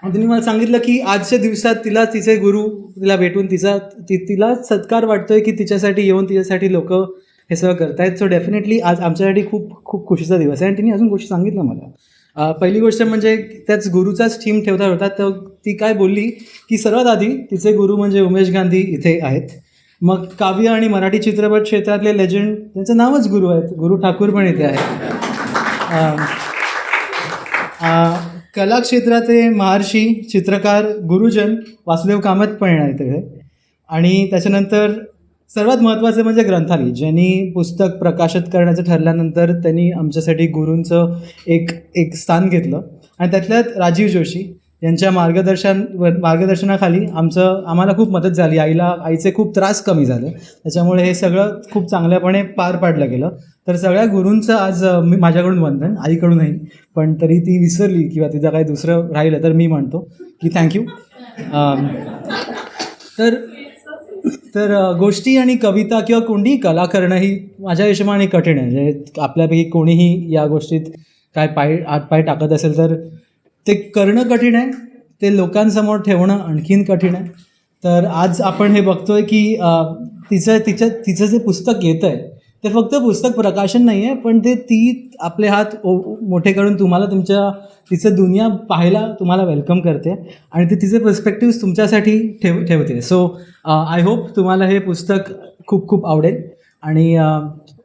S4: तिने मला सांगितलं की आजच्या दिवसात तिचे गुरु तिला भेटून तिला सत्कार वाटतोय की तिच्यासाठी येऊन तिच्यासाठी लोक हे सगळं करतायत. सो डेफिनेटली आज आमच्यासाठी खूप खूप खुशीचा दिवस आहे. आणि तिने अजून गोष्ट सांगितलं मला. पहिली गोष्ट म्हणजे त्याच गुरुचाच थीम ठेवता तर ती काय बोलली की सर्वात आधी तिचे गुरु म्हणजे उमेश गांधी इथे आहेत मग काव्य आणि मराठी चित्रपट क्षेत्रातले लेजंड, त्यांचं नावच गुरु आहेत. गुरु ठाकूर पण इथे आहे. कला क्षेत्राचे महर्षी, चित्रकार, गुरुजन वासुदेव कामत पण येणार इथे. आणि त्याच्यानंतर सर्वात महत्त्वाचं म्हणजे ग्रंथाली, ज्यांनी पुस्तक प्रकाशित करण्याचं ठरल्यानंतर त्यांनी आमच्यासाठी गुरूंचं एक स्थान घेतलं. आणि त्यातल्यात राजीव जोशी यांच्या मार्गदर्शनाखाली आम्हाला खूप मदत झाली. आईचे खूप त्रास कमी झाले, त्याच्यामुळे हे सगळं खूप चांगल्यापणे पार पाडलं गेलं. तर सगळ्या गुरूंचं आज मी माझ्याकडून वंदन, आईकडूनही, पण तरी ती विसरली किंवा तिचं काही दुसरं राहिलं तर मी म्हणतो की थँक्यू. तर गोष्टी आणि कविता किंवा कोणतीही कला करणं ही माझ्या हिशोबाने कठीण आहे. म्हणजे आपल्यापैकी कोणीही या गोष्टीत काय हातपाय टाकत असेल तर ते करणं कठीण आहे, ते लोकांसमोर ठेवणं आणखीन कठीण आहे. तर आज आपण हे बघतोय की तिचं जे पुस्तक येतं आहे ते फक्त पुस्तक प्रकाशन नाही आहे, पण ती आपले हात मोठे करून तिचं दुनिया पाहायला तुम्हाला वेलकम करते आणि ती तिचे पर्स्पेक्टिव्स तुमच्यासाठी ठेवते. सो आय होप तुम्हाला हे पुस्तक खूप खूप आवडेल. आणि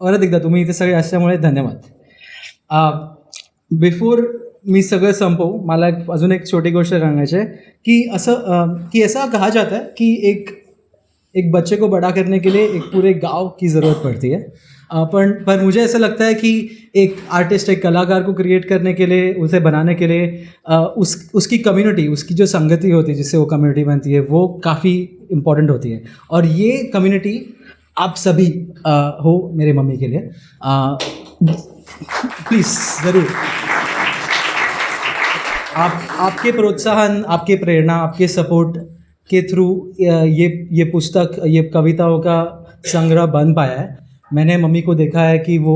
S4: परत एकदा तुम्ही इथे सगळे असल्यामुळे धन्यवाद. बिफोर मी सगळं संपवू, मला अजून एक छोटी गोष्ट सांगायची आहे की ऐसा कहा जाता है कि एक बच्चे को बड़ा करने के लिए एक पूरे गांव की ज़रूरत पड़ती है. पर मुझे ऐसा लगता है कि एक आर्टिस्ट, एक कलाकार को क्रिएट करने के लिए, उसे बनाने के लिए उसकी कम्युनिटी, उसकी जो संगति होती है जिससे वो कम्युनिटी बनती है, वो काफ़ी इम्पोर्टेंट होती है. और ये कम्युनिटी आप सभी हो मेरे मम्मी के लिए. प्लीज़ ज़रूर आपके प्रोत्साहन, आपके प्रेरणा, आपके सपोर्ट के थ्रू ये पुस्तक, ये कविताओं का संग्रह बन पाया है. मैंने मम्मी को देखा है कि वो,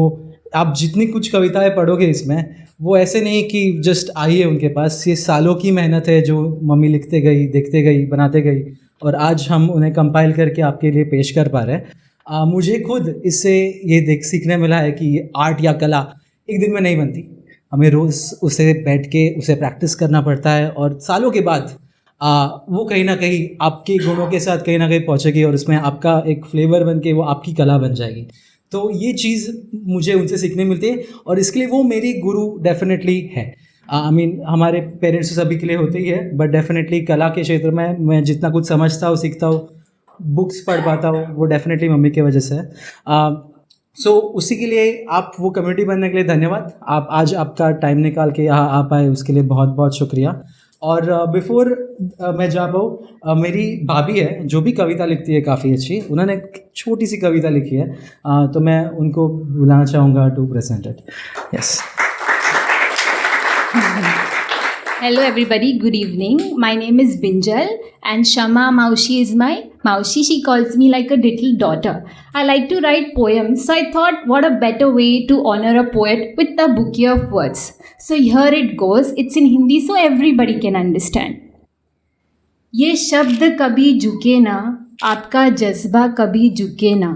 S4: आप जितनी कुछ कविताएं पढ़ोगे इसमें, वो ऐसे नहीं कि जस्ट आई है उनके पास. ये सालों की मेहनत है जो मम्मी लिखते गई, देखते गई, बनाते गई, और आज हम उन्हें कंपाइल करके आपके लिए पेश कर पा रहे हैं. मुझे खुद इससे ये सीखने मिला है कि आर्ट या कला एक दिन में नहीं बनती. हमें रोज़ उसे बैठ के उसे प्रैक्टिस करना पड़ता है, और सालों के बाद वो कहीं ना कहीं आपके गुणों के साथ कहीं ना कहीं पहुँचेगी, और उसमें आपका एक फ्लेवर बन के वो आपकी कला बन जाएगी. तो ये चीज़ मुझे उनसे सीखने मिलती है, और इसके लिए वो मेरी गुरु डेफिनेटली है. आई मीन हमारे पेरेंट्स सभी के लिए होते ही है, बट डेफिनेटली कला के क्षेत्र में मैं जितना कुछ समझता हूँ, सीखता हूँ, बुक्स पढ़ पाता हूँ, वो डेफिनेटली मम्मी की वजह से है. सो उसी के लिए आप वो कम्युनिटी बनने के लिए धन्यवाद. आप आज आपका टाइम निकाल के यहाँ आ पाए, उसके लिए बहुत बहुत शुक्रिया. और बिफोर मैं जा पाऊँ, मेरी भाभी है जो भी कविता लिखती है काफ़ी अच्छी, उन्होंने एक छोटी सी कविता लिखी है, तो मैं उनको बुलाना चाहूँगा to present it. Yes.
S5: Hello everybody, good evening. My name is Binjal and Shama Maushi is my Maushi. She calls me like a little daughter. I like to write poems, so I thought what a better way to honor a poet with a bouquet of words. So here it goes. It's in Hindi so everybody can understand. ये शब्द कभी झुके ना, आपका जज्बा कभी झुके ना.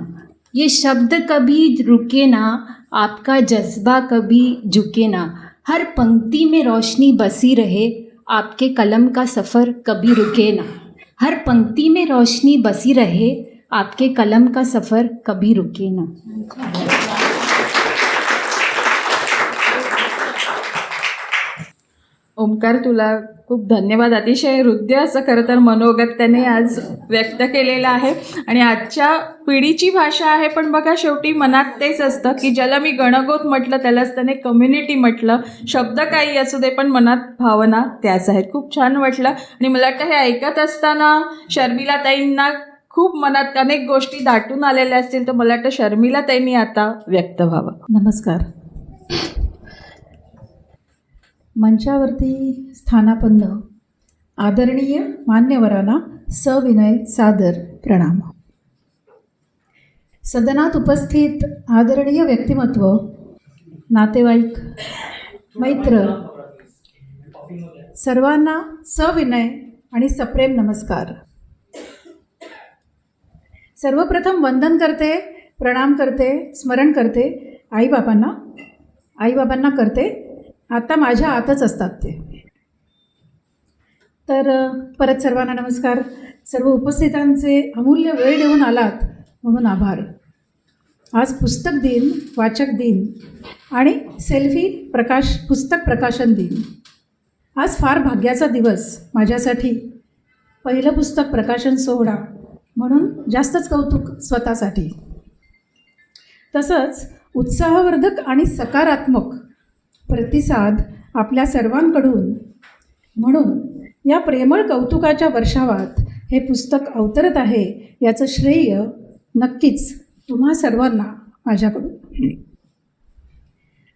S5: ये शब्द कभी रुके ना, आपका जज्बा कभी झुके ना. हर पंक्ति में रोशनी बसी रहे, आपके कलम का सफ़र कभी रुके ना. हर पंक्ति में रोशनी बसी रहे, आपके कलम का सफ़र कभी रुके ना.
S1: ओमकार, तुला खूप धन्यवाद. अतिशय हृदय असं खरं तर मनोगत त्याने आज व्यक्त केलेलं आहे. आणि आजच्या पिढीची भाषा आहे, पण बघा शेवटी मनात तेच असतं की ज्याला मी गणगोत म्हटलं त्यालाच त्याने कम्युनिटी म्हटलं. शब्द काही असू दे, पण मनात भावना त्याच आहेत. खूप छान वाटलं. आणि मला वाटतं हे ऐकत असताना शर्मिलाताईंना खूप मनात अनेक गोष्टी दाटून आलेल्या असतील, तर मला वाटतं शर्मिलाताईंनी आता व्यक्त व्हावं.
S6: नमस्कार. मंचावरती स्थानापन्न आदरणीय मान्यवरांना सविनय सादर प्रणाम. सदनात उपस्थित आदरणीय व्यक्तिमत्व, नातेवाईक, मैत्र, सर्वांना सविनय आणि सप्रेम नमस्कार. सर्वप्रथम वंदन करते, प्रणाम करते, स्मरण करते आईबाबांना करते. आता माझ्या आतच असतात ते. तर परत सर्वांना नमस्कार. सर्व उपस्थितांचे अमूल्य वेळ देऊन आलात म्हणून आभार. आज पुस्तक दिन, वाचक दिन आणि सेल्फी पुस्तक प्रकाशन दिन. आज फार भाग्याचा दिवस माझ्यासाठी. पहिलं पुस्तक प्रकाशन सोहळा म्हणून जास्तच कौतुक स्वतःसाठी. तसंच उत्साहवर्धक आणि सकारात्मक प्रतिसाद आपल्या सर्वांकडून. म्हणून या प्रेमळ कौतुकाच्या वर्षावात हे पुस्तक अवतरत आहे याचं श्रेय नक्कीच तुम्हा सर्वांना माझ्याकडून.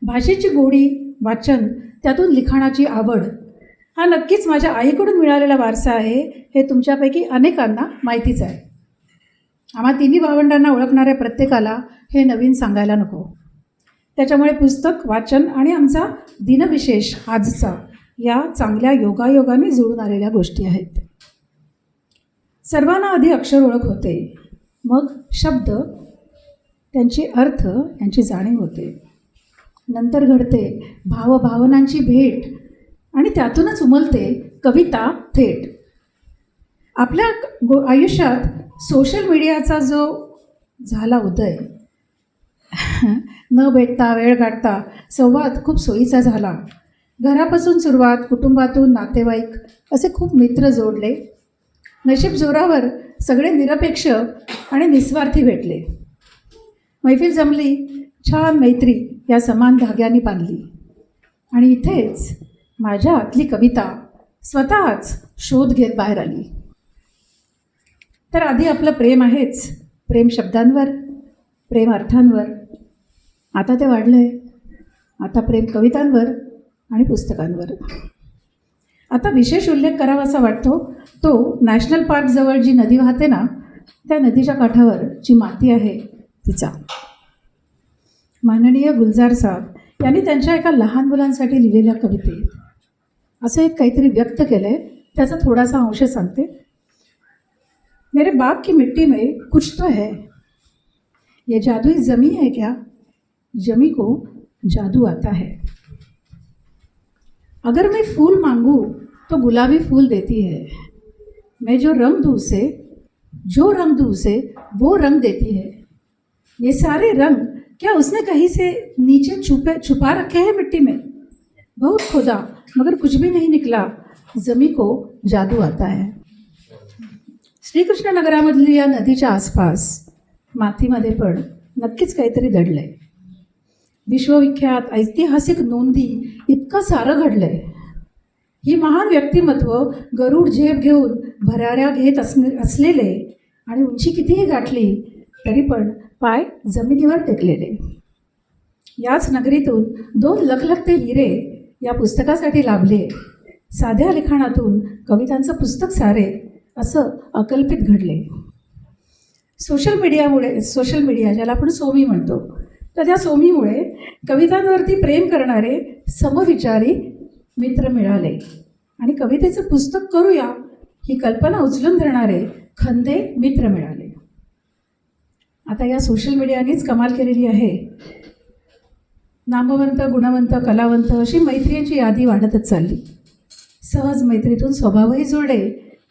S6: भाषेची गोडी, वाचन, त्यातून लिखाणाची आवड हा नक्कीच माझ्या आईकडून मिळालेला वारसा आहे, हे तुमच्यापैकी अनेकांना माहितीच आहे. आम्हा तिन्ही भावंडांना ओळखणाऱ्या प्रत्येकाला हे नवीन सांगायला नको. त्याच्यामुळे पुस्तक वाचन आणि आमचा दिनविशेष आजचा या चांगल्या योगायोगाने जुळून आलेल्या गोष्टी आहेत. सर्वांना आधी अक्षर ओळख होते, मग शब्द, त्यांचे अर्थ यांची जाणीव होते. नंतर घडते भावभावनांची भेट आणि त्यातूनच उमलते कविता थेट. आपल्या आयुष्यात सोशल मीडियाचा जो झाला उदय, न भेटता वेळ काढता संवाद खूप सोयीचा झाला. घरापासून सुरुवात, कुटुंबातून नातेवाईक, असे खूप मित्र जोडले. नशीब जोरावर सगळे निरपेक्ष आणि निस्वार्थी भेटले. मैफिल जमली, छान मैत्री या समान धाग्याने बांधली. आणि इथेच माझ्या आतली कविता स्वतःच शोध घेत बाहेर आली. तर आधी आपलं प्रेम आहेच, प्रेम शब्दांवर, प्रेम अर्थांवर. आता ते वाढलं आहे, आता प्रेम कवितांवर आणि पुस्तकांवर. आता विशेष उल्लेख करावासा वाटतो तो नॅशनल पार्कजवळ जी नदी वाहते ना, त्या नदीच्या काठावर जी माती आहे तिचा. माननीय गुलजार साहेब यांनी त्यांच्या एका लहान मुलांसाठी लिहिलेल्या कवितेत असं एक काहीतरी व्यक्त केलं आहे, त्याचा थोडासा अंश सांगते. मेरे बाग की मिट्टी में कुछ तो है, ये जादुई जमी है क्या, जमी को जादू आता है. अगर मैं फूल मांगूं तो गुलाबी फूल देती है, मैं जो रंग दूँ उसे वो रंग देती है. ये सारे रंग क्या उसने कहीं से नीचे छुपा रखे हैं मिट्टी में. बहुत खोदा मगर कुछ भी नहीं निकला, जमी को जादू आता है. श्रीकृष्ण नगरामधली या नदीच्या आसपास मातीमध्ये पण नक्कीच काहीतरी दडलं आहे. विश्वविख्यात ऐतिहासिक नोंदी इतकं सारं घडलं आहे. ही महान व्यक्तिमत्व गरुड झेप घेऊन भराऱ्या घेत असलेले आणि उंची कितीही गाठली तरी पण पाय जमिनीवर टेकलेले. याच नगरीतून 2 लखलखते हिरे या पुस्तकासाठी लाभले. साध्या लिखाणातून कवितांचं पुस्तक सारे असं अकल्पित घडले. सोशल मीडिया ज्याला आपण सोमी म्हणतो, तर त्या सोमीमुळे कवितांवरती प्रेम करणारे समविचारी मित्र मिळाले आणि कवितेचं पुस्तक करूया ही कल्पना उचलून धरणारे खंदे मित्र मिळाले. आता या सोशल मीडियानेच कमाल केलेली आहे. नामवंत, गुणवंत, कलावंत अशी मैत्रियांची यादी वाढतच चालली. सहज मैत्रीतून स्वभावही जुळले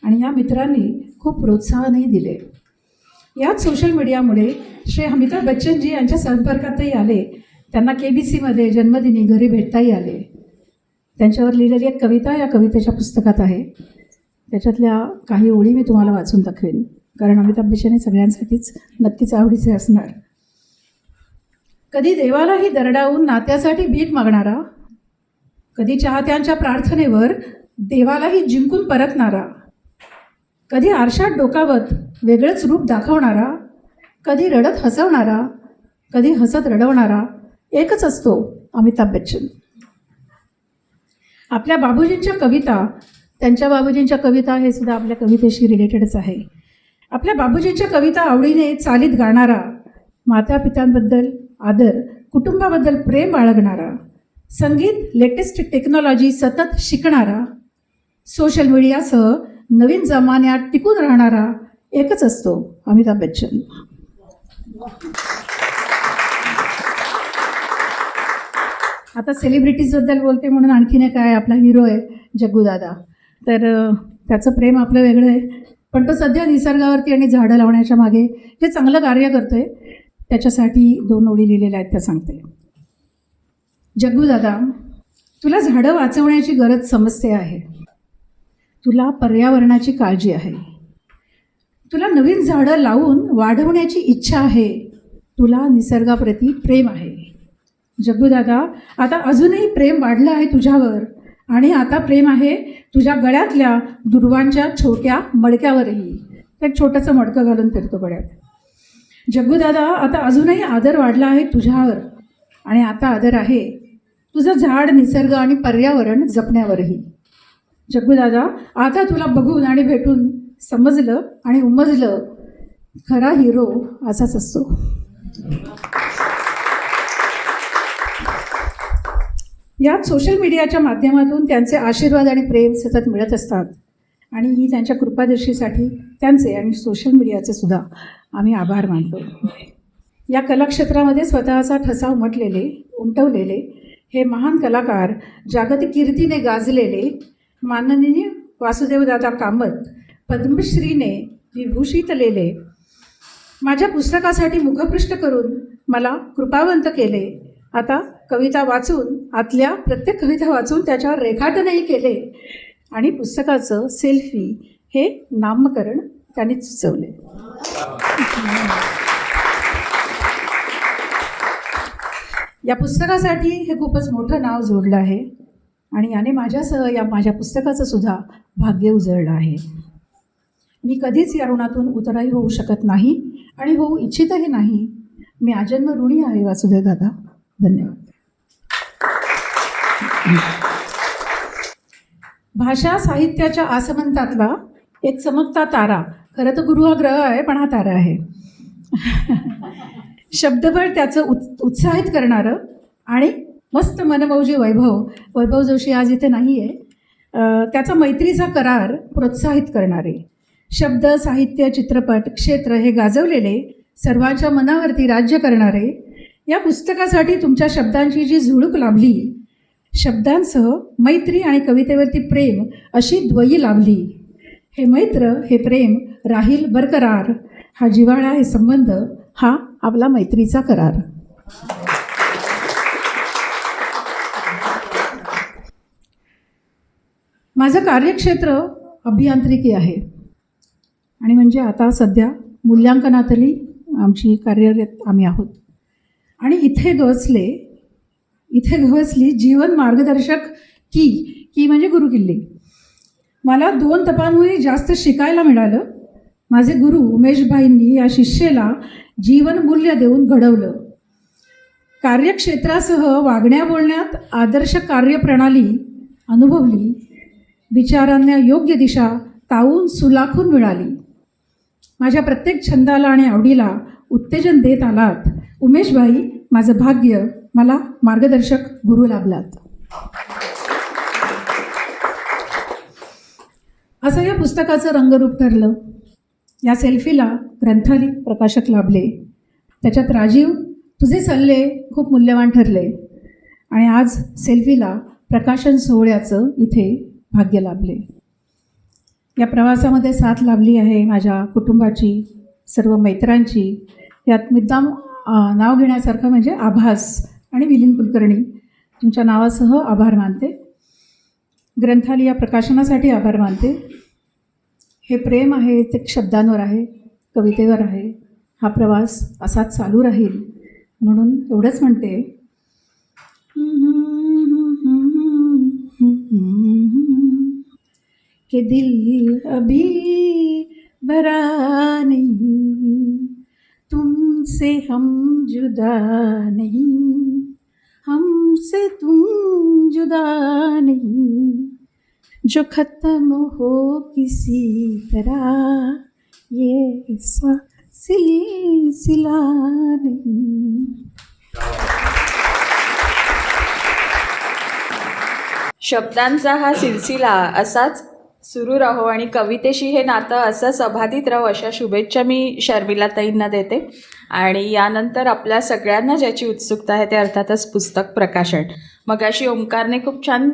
S6: आणि या मित्रांनी खूप प्रोत्साहनही दिले. याच सोशल मीडियामुळे श्री अमिताभ बच्चनजी यांच्या संपर्कातही आले. त्यांना KBCमध्ये जन्मदिनी घरी भेटताही आले. त्यांच्यावर लिहिलेली एक कविता या कवितेच्या पुस्तकात आहे. त्याच्यातल्या काही ओळी मी तुम्हाला वाचून दाखवेन, कारण अमिताभ बच्चन हे सगळ्यांसाठीच नक्कीच आवडीचे असणार. कधी देवालाही दरडावून नात्यासाठी भीक मागणारा, कधी चाहत्यांच्या प्रार्थनेवर देवालाही जिंकून परतणारा, कधी आरशात डोकावत वेगळंच रूप दाखवणारा, कधी रडत हसवणारा, कधी हसत रडवणारा एकच असतो अमिताभ बच्चन. आपल्या बाबूजींच्या कविता, त्यांच्या बाबूजींच्या कविता हे सुद्धा आपल्या कवितेशी रिलेटेडच आहे. आपल्या बाबूजींच्या कविता आवडीने चालीत गाणारा, मातापित्यांबद्दल आदर, कुटुंबाबद्दल प्रेम बाळगणारा, संगीत, लेटेस्ट टेक्नॉलॉजी सतत शिकणारा, सोशल मीडियासह नवीन जमान्यात टिकून राहणारा एकच असतो अमिताभ बच्चन. आता सेलिब्रिटीजबद्दल बोलते म्हणून आणखीन एक आहे, आपला हिरो आहे जग्गू दादा. तर त्याचं प्रेम आपलं वेगळं आहे, पण तो सध्या निसर्गावरती आणि झाडं लावण्याच्या मागे जे चांगलं कार्य करतोय त्याच्यासाठी 2 ओळी लिहिलेल्या आहेत त्या सांगते. जग्गू दादा, तुला झाडं वाचवण्याची गरज समजते आहे, तुला पर्यावरणाची काळजी आहे, तुला नवीन झाडं लावून वाढवण्याची इच्छा आहे, तुला निसर्गाप्रती प्रेम आहे. जग्गू दादा, आता अजूनही प्रेम वाढलं आहे तुझ्यावर आणि आता प्रेम आहे तुझ्या गळ्यातल्या दुर्वांच्या छोट्या मडक्यावरही. एक छोटंसं मडकं घालून फिरतो गळ्यात. जग्गू दादा, आता अजूनही आदर वाढला आहे तुझ्यावर आणि आता आदर आहे तुझं झाड, निसर्ग आणि पर्यावरण जपण्यावरही. जग्गू दादा, आता तुला बघून आणि भेटून समजलं आणि उमजलं, खरा हिरो असाच असतो. यात सोशल मीडियाच्या माध्यमातून त्यांचे आशीर्वाद आणि प्रेम सतत मिळत असतात आणि ही त्यांच्या कृपादर्शीसाठी त्यांचे आणि सोशल मीडियाचे सुद्धा आम्ही आभार मानतो. या कलाक्षेत्रामध्ये स्वतःचा ठसा उमटवलेले हे महान कलाकार, जागतिक कीर्तीने गाजलेले माननीय वासुदेवदादा कामत, पद्मश्रीने विभूषितलेले, माझ्या पुस्तकासाठी मुखपृष्ठ करून मला कृपावंत केले, आता कविता वाचून, आतल्या प्रत्येक कविता वाचून त्याच्यावर रेखाटनही केले आणि पुस्तकाचं सेल्फी हे नामकरण त्यांनीच सुचवले. या पुस्तकासाठी हे खूपच मोठं नाव जोडलं आहे आणि याने माझ्यासह या माझ्या पुस्तकाचं सुद्धा भाग्य उजळलं आहे. मी कधीच या ऋणातून उतराई होऊ शकत नाही आणि होऊ इच्छितही नाही. मी आजन्म ऋणी आहे वासुदेव दादा. धन्यवाद. भाषा साहित्याच्या आसमंतातला एक चमकता तारा, खरं तर गुरु हा ग्रह आहे पण हा तारा आहे. शब्दबळ त्याचं उत्साहित करणारं आणि मस्त मनमौजी वैभव जोशी आज इथे नाही आहे, त्याचा मैत्रीचा करार प्रोत्साहित करणारे, शब्द, साहित्य, चित्रपट क्षेत्र हे गाजवलेले, सर्वांच्या मनावरती राज्य करणारे, या पुस्तकासाठी तुमच्या शब्दांची जी झुळूक लाभली, शब्दांसह मैत्री आणि कवितेवरती प्रेम अशी द्वयी लाभली. हे मैत्र, हे प्रेम राहील बरकरार, हा जिव्हाळा, हे संबंध, हा आपला मैत्रीचा करार. माझं कार्यक्षेत्र अभियांत्रिकी आहे आणि म्हणजे आता सध्या मूल्यांकनातली आमची कार्यरत आम्ही आहोत आणि इथे गवसली जीवन मार्गदर्शक की म्हणजे गुरुकिल्ली. मला 2 तपांमुळे जास्त शिकायला मिळालं. माझे गुरु उमेशभाईंनी या शिष्येला जीवन मूल्य देऊन घडवलं. कार्यक्षेत्रासह वागण्या बोलण्यात आदर्श कार्यप्रणाली अनुभवली. विचारांना योग्य दिशा तावून सुलाखून मिळाली. माझ्या प्रत्येक छंदाला आणि आवडीला उत्तेजन देत आलात. उमेशभाई, माझं भाग्य, मला मार्गदर्शक गुरु लाभलात. असं या पुस्तकाचं रंगरूप ठरलं. या सेल्फीला ग्रंथालय प्रकाशक लाभले. त्याच्यात राजीव, तुझे सल्ले खूप मूल्यवान ठरले आणि आज सेल्फीला प्रकाशन सोहळ्याचं इथे भाग्य लाभले. या प्रवासामध्ये साथ लाभली आहे माझ्या कुटुंबाची, सर्व मित्रांची. यात मुद्दाम नाव घेण्यासारखं म्हणजे आभास आणि मिलिंद कुलकर्णी, तुमच्या नावासह आभार मानते. ग्रंथालय या प्रकाशनासाठी आभार मानते. हे प्रेम आहे ते शब्दांवर आहे, कवितेवर आहे. हा प्रवास असाच चालू राहील म्हणून एवढंच म्हणते. कि दिल अभी भरा नहीं, तुमसे हम जुदा नहीं, हमसे तुम जुदा नहीं, जो खत्म हो किसी तरह ये सिलसिला नहीं.
S1: शब्दांचा हा सिलसिला असाच सुरू राहो आणि कवितेशी हे नातं असंच अबाधित राहो, अशा शुभेच्छा मी शर्मिलाताईंना देते. आणि यानंतर आपल्या सगळ्यांना ज्याची उत्सुकता आहे ते अर्थातच पुस्तक प्रकाशन. मगाशी ओंकारने खूप छान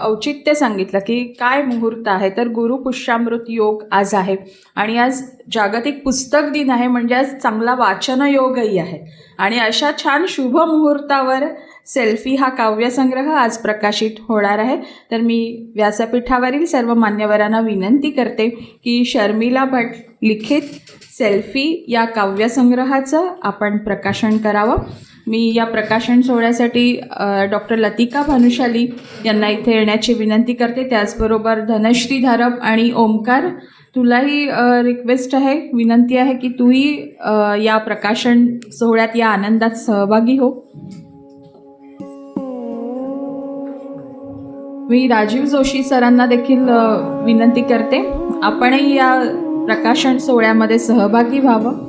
S1: औचित्य सांगितलं की काय मुहूर्त आहे. तर गुरु पुष्यामृत योग आज आहे आणि आज जागतिक पुस्तक दिन आहे, म्हणजे आज चांगला वाचन योगही आहे. आणि अशा छान शुभ मुहूर्तावर सेल्फी हा काव्यसंग्रह आज प्रकाशित होणार आहे. तर मी व्यासपीठावरील सर्व मान्यवरांना विनंती करते की शर्मिला भट लिखित सेल्फी या काव्यसंग्रहाचं आपण प्रकाशन करावं. मी या प्रकाशन सोहळ्यासाठी डॉक्टर लतिका भानुशाली यांना इथे येण्याची विनंती करते. त्याचबरोबर धनश्री धारप आणि ओंकार, तुलाही रिक्वेस्ट आहे, विनंती आहे की तूही या प्रकाशन सोहळ्यात या आनंदात सहभागी हो. मी राजीव जोशी सरांना देखील विनंती करते आपणही या प्रकाशन सोहळ्यामध्ये सहभागी व्हावं.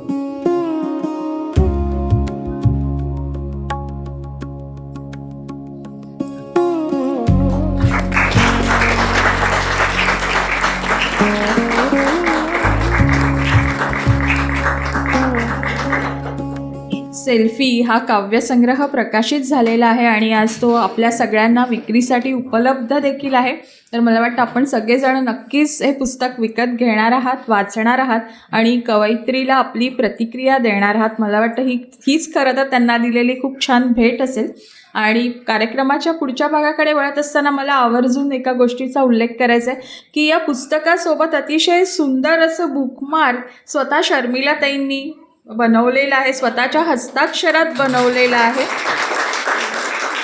S1: सेल्फी हा काव्यसंग्रह प्रकाशित झालेला आहे आणि आज तो आपल्या सगळ्यांना विक्रीसाठी उपलब्ध देखील आहे. तर मला वाटतं आपण सगळेजण नक्कीच हे पुस्तक विकत घेणार आहात, वाचणार आहात आणि कवयित्रीला आपली प्रतिक्रिया देणार आहात. मला वाटतं हीच खरं तर त्यांना दिलेली खूप छान भेट असेल. आणि कार्यक्रमाच्या पुढच्या भागाकडे वळत असताना मला आवर्जून एका गोष्टीचा उल्लेख करायचा आहे की या पुस्तकासोबत अतिशय सुंदर असं बुकमार्क स्वतः शर्मिलाताईंनी बनवलेलं आहे, स्वतःच्या हस्ताक्षरात बनवलेलं आहे.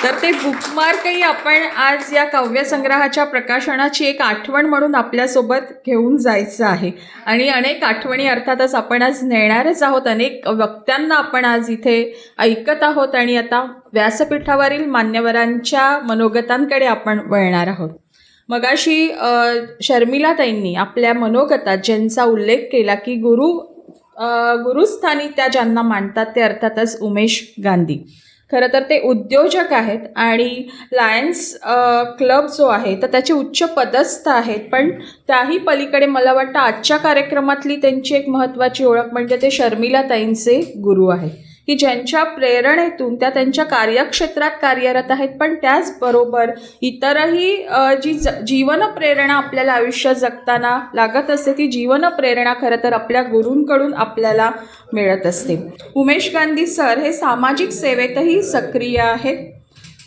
S1: तर ते बुकमार्कही आपण आज या काव्यसंग्रहाच्या प्रकाशनाची एक आठवण म्हणून आपल्यासोबत घेऊन जायचं आहे. आणि अनेक आठवणी अर्थातच आपण आज नेणारच आहोत. अनेक वक्त्यांना आपण आज इथे ऐकत आहोत आणि आता व्यासपीठावरील मान्यवरांच्या मनोगतांकडे आपण वळणार आहोत. मगाशी शर्मिलाताईंनी आपल्या मनोगतात ज्यांचा उल्लेख केला की गुरुस्थानी त्या ज्यांना मानतात ते अर्थातच उमेश गांधी. खरं तर ते उद्योजक आहेत आणि लायन्स क्लब जो आहे तर त्याचे उच्च पदस्थ आहेत. पण त्याही पलीकडे मला वाटतं आजच्या कार्यक्रमातली त्यांची एक महत्त्वाची ओळख म्हणजे ते शर्मिलाताईंचे गुरु आहेत की ज्यांच्या प्रेरणेतून त्या त्यांच्या कार्यक्षेत्रात कार्यरत आहेत. पण त्याचबरोबर इतरही जी जीवन प्रेरणा आपल्याला आयुष्य जगताना लागत असते ती जीवन प्रेरणा खरं तर आपल्या गुरूंकडून आपल्याला मिळत असते. उमेश गांधी सर हे सामाजिक सेवेतही सक्रिय आहेत.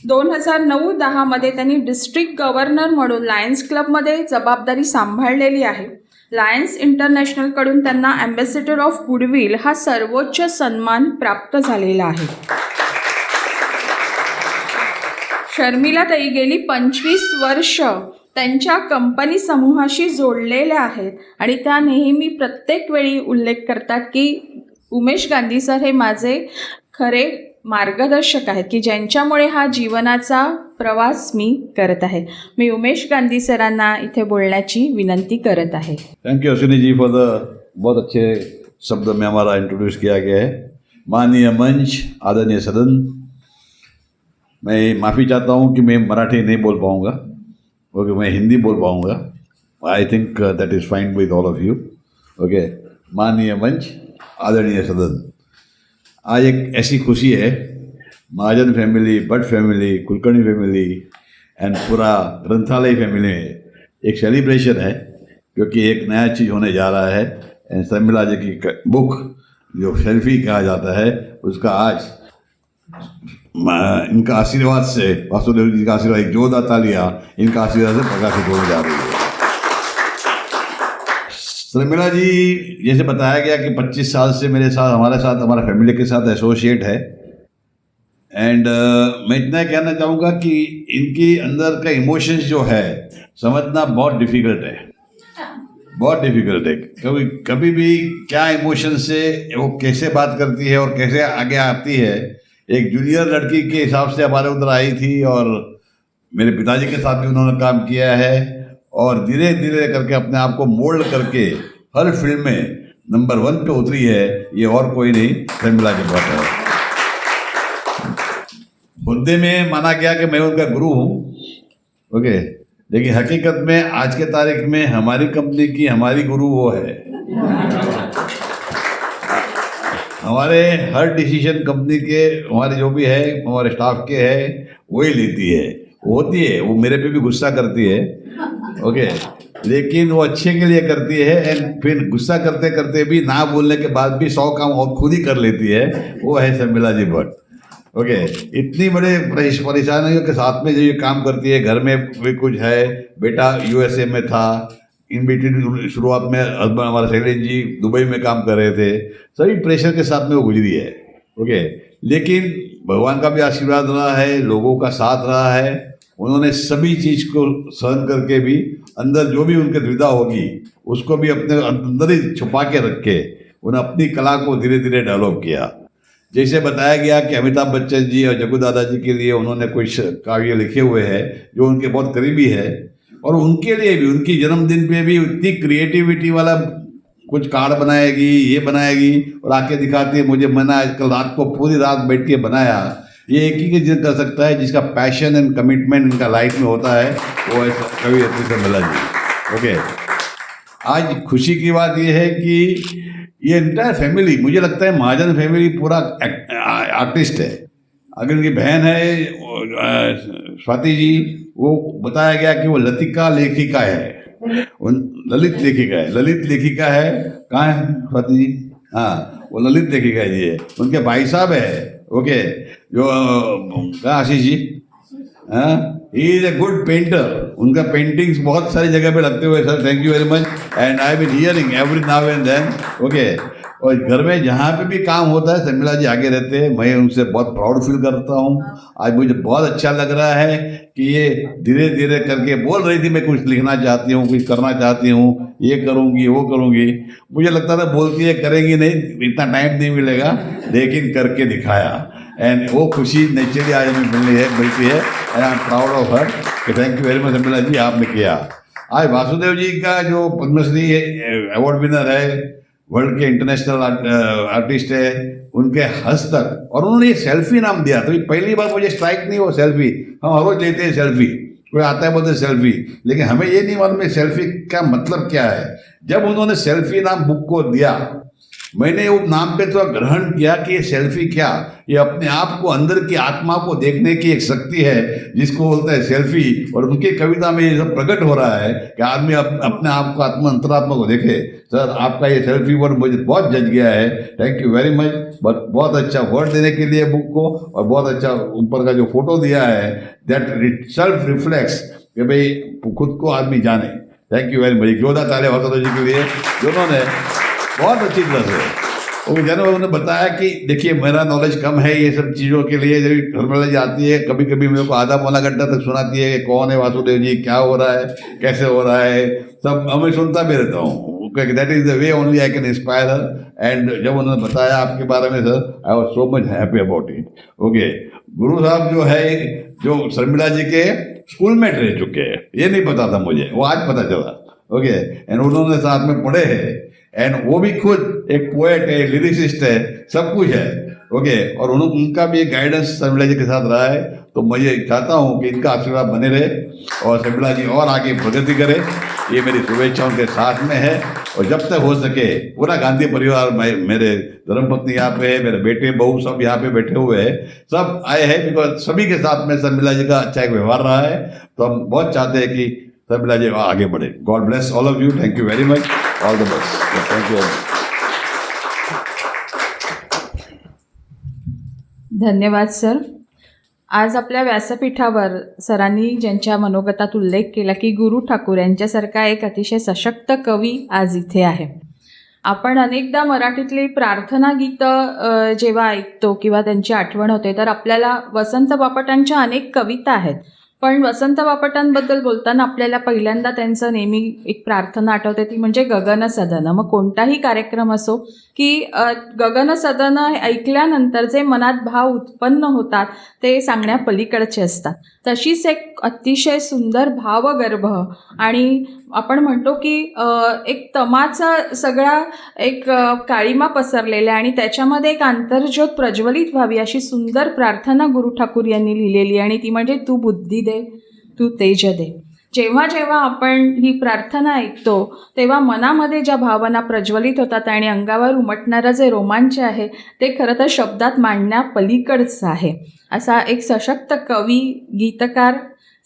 S1: 2009-10 त्यांनी डिस्ट्रिक्ट गव्हर्नर म्हणून लायन्स क्लबमध्ये जबाबदारी सांभाळलेली आहे. लायन्स इंटरनॅशनलकडून त्यांना ॲम्बॅसेडर ऑफ गुडविल हा सर्वोच्च सन्मान प्राप्त झालेला आहे. शर्मिलाताई गेली 25 वर्ष त्यांच्या कंपनी समूहाशी जोडलेल्या आहेत आणि त्या नेहमी प्रत्येक वेळी उल्लेख करतात की उमेश गांधी सर हे माझे खरे मार्गदर्शक आहेत की ज्यांच्यामुळे हा जीवनाचा प्रवास मी करत आहे. मी उमेश गांधी सरांना इथे बोलण्याची विनंती करत आहे.
S7: Thank you Ashwini ji for the बहुत अच्छे शब्द में हमारा इंट्रोड्यूस किया गया है. माननीय मंच, आदरणीय सदन, मैं माफ़ी चाहता हूँ कि मैं मराठी नहीं बोल पाऊँगा, ओके, मैं हिंदी बोल पाऊँगा. I think that is fine विद ऑल ऑफ यू. ओके, माननीय मंच, आदरणीय सदन, आज एक ऐसी खुशी है, Mahajan family, Bhatt family, Kulkarni family end पूरा ग्रंथालय फैमिली में एक सेलिब्रेशन है क्योंकि एक नया चीज़ होने जा रहा है. एंड शर्मिला जी की बुक जो सेल्फी कहा जाता है उसका आज इनका आशीर्वाद से, वासुदेव जी का आशीर्वाद, एक जोरदार तालियां इनका आशीर्वाद से प्रकाशित होने जा रही है. शर्मिला जी जैसे बताया गया कि 25 साल से मेरे साथ, हमारा फैमिली के साथ एसोसिएट है. एंड मैं इतना कहना चाहूँगा कि इनकी अंदर का इमोशंस जो है समझना बहुत डिफ़िकल्ट है, बहुत डिफ़िकल्ट है. क्योंकि कभी भी क्या इमोशन से वो कैसे बात करती है और कैसे आगे आती है. एक जूनियर लड़की के हिसाब से हमारे उधर आई थी और मेरे पिताजी के साथ भी उन्होंने काम किया है और धीरे धीरे करके अपने आप को मोल्ड करके हर फील्ड में नंबर 1 पे उतरी है. ये और कोई नहीं, शर्मिला जी भट्ट है. मुद्दे में माना गया कि मैं उनका गुरु हूँ, ओके, लेकिन हकीकत में आज के तारीख में हमारी कंपनी की हमारी गुरु वो है. हमारे हर डिसीजन कंपनी के, हमारे जो भी है, हमारे स्टाफ के है, वही लेती है, होती है, वो मेरे पे भी गुस्सा करती है, ओके, लेकिन वो अच्छे के लिए करती है। एंड फिर गुस्सा करते करते भी, ना बोलने के बाद भी 100 काम और खुद ही कर लेती है। वो है शर्मिला जी भट्ट, ओके। इतनी बड़े परेशानियों के साथ में जो ये काम करती है, घर में भी कुछ है, बेटा यूएसए में था, इन बिटवीन शुरुआत में हस्बैंड हमारा शैलेंद्र जी दुबई में काम कर रहे थे, सभी प्रेशर के साथ में वो गुजरी है, ओके। लेकिन भगवान का भी आशीर्वाद रहा है, लोगों का साथ रहा है, उन्होंने सभी चीज़ को सहन करके भी अंदर जो भी उनके दुविधा होगी उसको भी अपने अंदर ही छुपा के रखे उन्हें अपनी कला को धीरे धीरे डेवलप किया। जैसे बताया गया कि अमिताभ बच्चन जी और जग्गू दादा जी के लिए उन्होंने कुछ काव्य लिखे हुए हैं जो उनके बहुत करीबी है, और उनके लिए भी उनकी जन्मदिन पे भी इतनी क्रिएटिविटी वाला कुछ कार्ड बनाएगी, ये बनाएगी और आके दिखाती है मुझे, मैंने आजकल रात को पूरी रात बैठ के बनाया। ये एक ही चीज़ कर सकता है जिसका पैशन एंड कमिटमेंट इनका लाइफ में होता है, वो ऐसा कवि शर्मिला जी, ओके। आज खुशी की बात ये है कि ये इंटायर फैमिली, मुझे लगता है महाजन फैमिली पूरा आर्टिस्ट है। अगर उनकी बहन है स्वाति जी, वो बताया गया कि वो लतिका लेखिका है, ललित लेखिका है। कहाँ है स्वाति जी? हाँ, वो ललित लेखिका जी है। उनके भाई साहब है, ओके, जो कहाँ आशीष जी, हाँ, he is a good painter. उनका पेंटिंग्स बहुत सारी जगह पे लगते हुए, sir thank you very much, and I been hearing every now and then, okay. और घर में जहाँ पे भी काम होता है शर्मिला जी आगे रहते हैं, मैं उनसे बहुत प्राउड फील करता हूँ। आज मुझे बहुत अच्छा लग रहा है कि ये धीरे धीरे करके बोल रही थी मैं कुछ लिखना चाहती हूँ, कुछ करना चाहती हूँ, ये करूँगी वो करूँगी। मुझे लगता था बोलती है करेंगी नहीं, इतना टाइम नहीं मिलेगा, लेकिन करके दिखाया, एंड वो खुशी नेचुरली आज हमें मिलती है and I am proud of her कि thank you very much Sharmila ji, आपने किया। आज वासुदेव जी का जो पद्मश्री अवार्ड विनर है, वर्ल्ड के इंटरनेशनल आर्टिस्ट है, उनके हस्तक, और उन्होंने ये सेल्फी नाम दिया। तो पहली बार मुझे स्ट्राइक नहीं वो सेल्फी, हम हर रोज लेते हैं सेल्फी, कोई आता है बोलते सेल्फी, लेकिन हमें ये नहीं मालूम है सेल्फी का मतलब क्या है। जब उन्होंने सेल्फी नाम बुक को दिया, मैंने वो नाम पे तो ग्रहण किया कि ये सेल्फी क्या, ये अपने आप को, अंदर की आत्मा को देखने की एक शक्ति है जिसको बोलते हैं सेल्फी। और उनकी कविता में ये सब प्रकट हो रहा है कि आदमी अपने आप को, अंतरात्मा को देखे। सर आपका ये सेल्फी वर्ड मुझे बहुत जज गया है, थैंक यू वेरी मच। बहुत अच्छा वर्ड देने के लिए बुक को, और बहुत अच्छा ऊपर का जो फोटो दिया है, दैट सेल्फ रिफ्लेक्स कि भाई खुद को आदमी जाने। Thank you very much. जोरदार तालियां वासुदेव जी के लिए, जिन्होंने बहुत अच्छी तरह से वो जन उन्होंने बताया कि देखिए मेरा नॉलेज कम है ये सब चीज़ों के लिए। जब शर्मिला जी आती है, कभी कभी मेरे को आधा पौना घंटा तक सुनाती है कि कौन है वासुदेव जी, क्या हो रहा है, कैसे हो रहा है, सब हमें सुनता भी रहता हूँ। That is the way only I can inspire her. End जब उन्होंने बताया आपके बारे में sir, I was so much happy about it, okay. गुरु साहब जो है, जो शर्मिला जी के स्कूलमेट रह चुके हैं, ये नहीं पता था मुझे, वो आज पता चला, ओके। एंड उन्होंने साथ में पढ़े हैं, एंड वो भी खुद एक पोएट है, लिरिसिस्ट है, सब कुछ है, ओके। और उनका भी एक गाइडेंस शर्मिला जी के साथ रहा है। तो मैं ये चाहता हूँ कि इनका आशीर्वाद बने रहे और शर्मिला जी और आगे प्रगति करे, ये मेरी शुभेच्छा उनके साथ में है। और जब तक हो सके पूरा गांधी परिवार, मेरे धर्मपत्नी यहाँ पे है, मेरे बेटे बहू सब यहाँ पे बैठे हुए हैं, सब आए हैं बिकॉज सभी के साथ में शर्मिला जी का अच्छा एक व्यवहार रहा है। तो हम बहुत चाहते हैं कि शर्मिला जी आगे बढ़े। God bless all of you, thank you very much, all the best, thank you.
S1: धन्यवाद सर। आज आपल्या व्यासपीठावर सरांनी ज्यांच्या मनोगतात उल्लेख केला की गुरु ठाकूर यांच्यासारखा एक अतिशय सशक्त कवी आज इथे आहे। आपण अनेकदा मराठीतली प्रार्थना गीतं जेव्हा ऐकतो किंवा त्यांची आठवण होते, तर आपल्याला वसंत बापटांच्या अनेक कविता आहेत, पण वसंत बापटांबद्दल बोलताना आपल्याला पहिल्यांदा त्यांचं नेहमी एक प्रार्थना आठवते, ती म्हणजे गगन सदन। मग कोणताही कार्यक्रम असो की गगन सदन ऐकल्यानंतर जे मनात भाव उत्पन्न होतात ते सांगण्यापलीकडचे असतात। तशीच एक अतिशय सुंदर भावगर्भ आणि आपण म्हणतो की एक तमाचा सगळा एक काळीमा पसरलेला आणि त्याच्यामध्ये एक आंतरज्योत प्रज्वलित व्हावी अशी सुंदर प्रार्थना गुरु ठाकूर यांनी लिहिलेली, आणि ती म्हणजे तू बुद्धी दे, तू तेज दे। जेव्हा जेव्हा आपण ही प्रार्थना ऐकतो तेव्हा मनामध्ये ज्या भावना प्रज्वलित होतात आणि अंगावर उमटणारं जे रोमांच आहे ते खरं तर शब्दात मांडण्यापलीकडचं आहे. असा एक सशक्त कवी, गीतकार,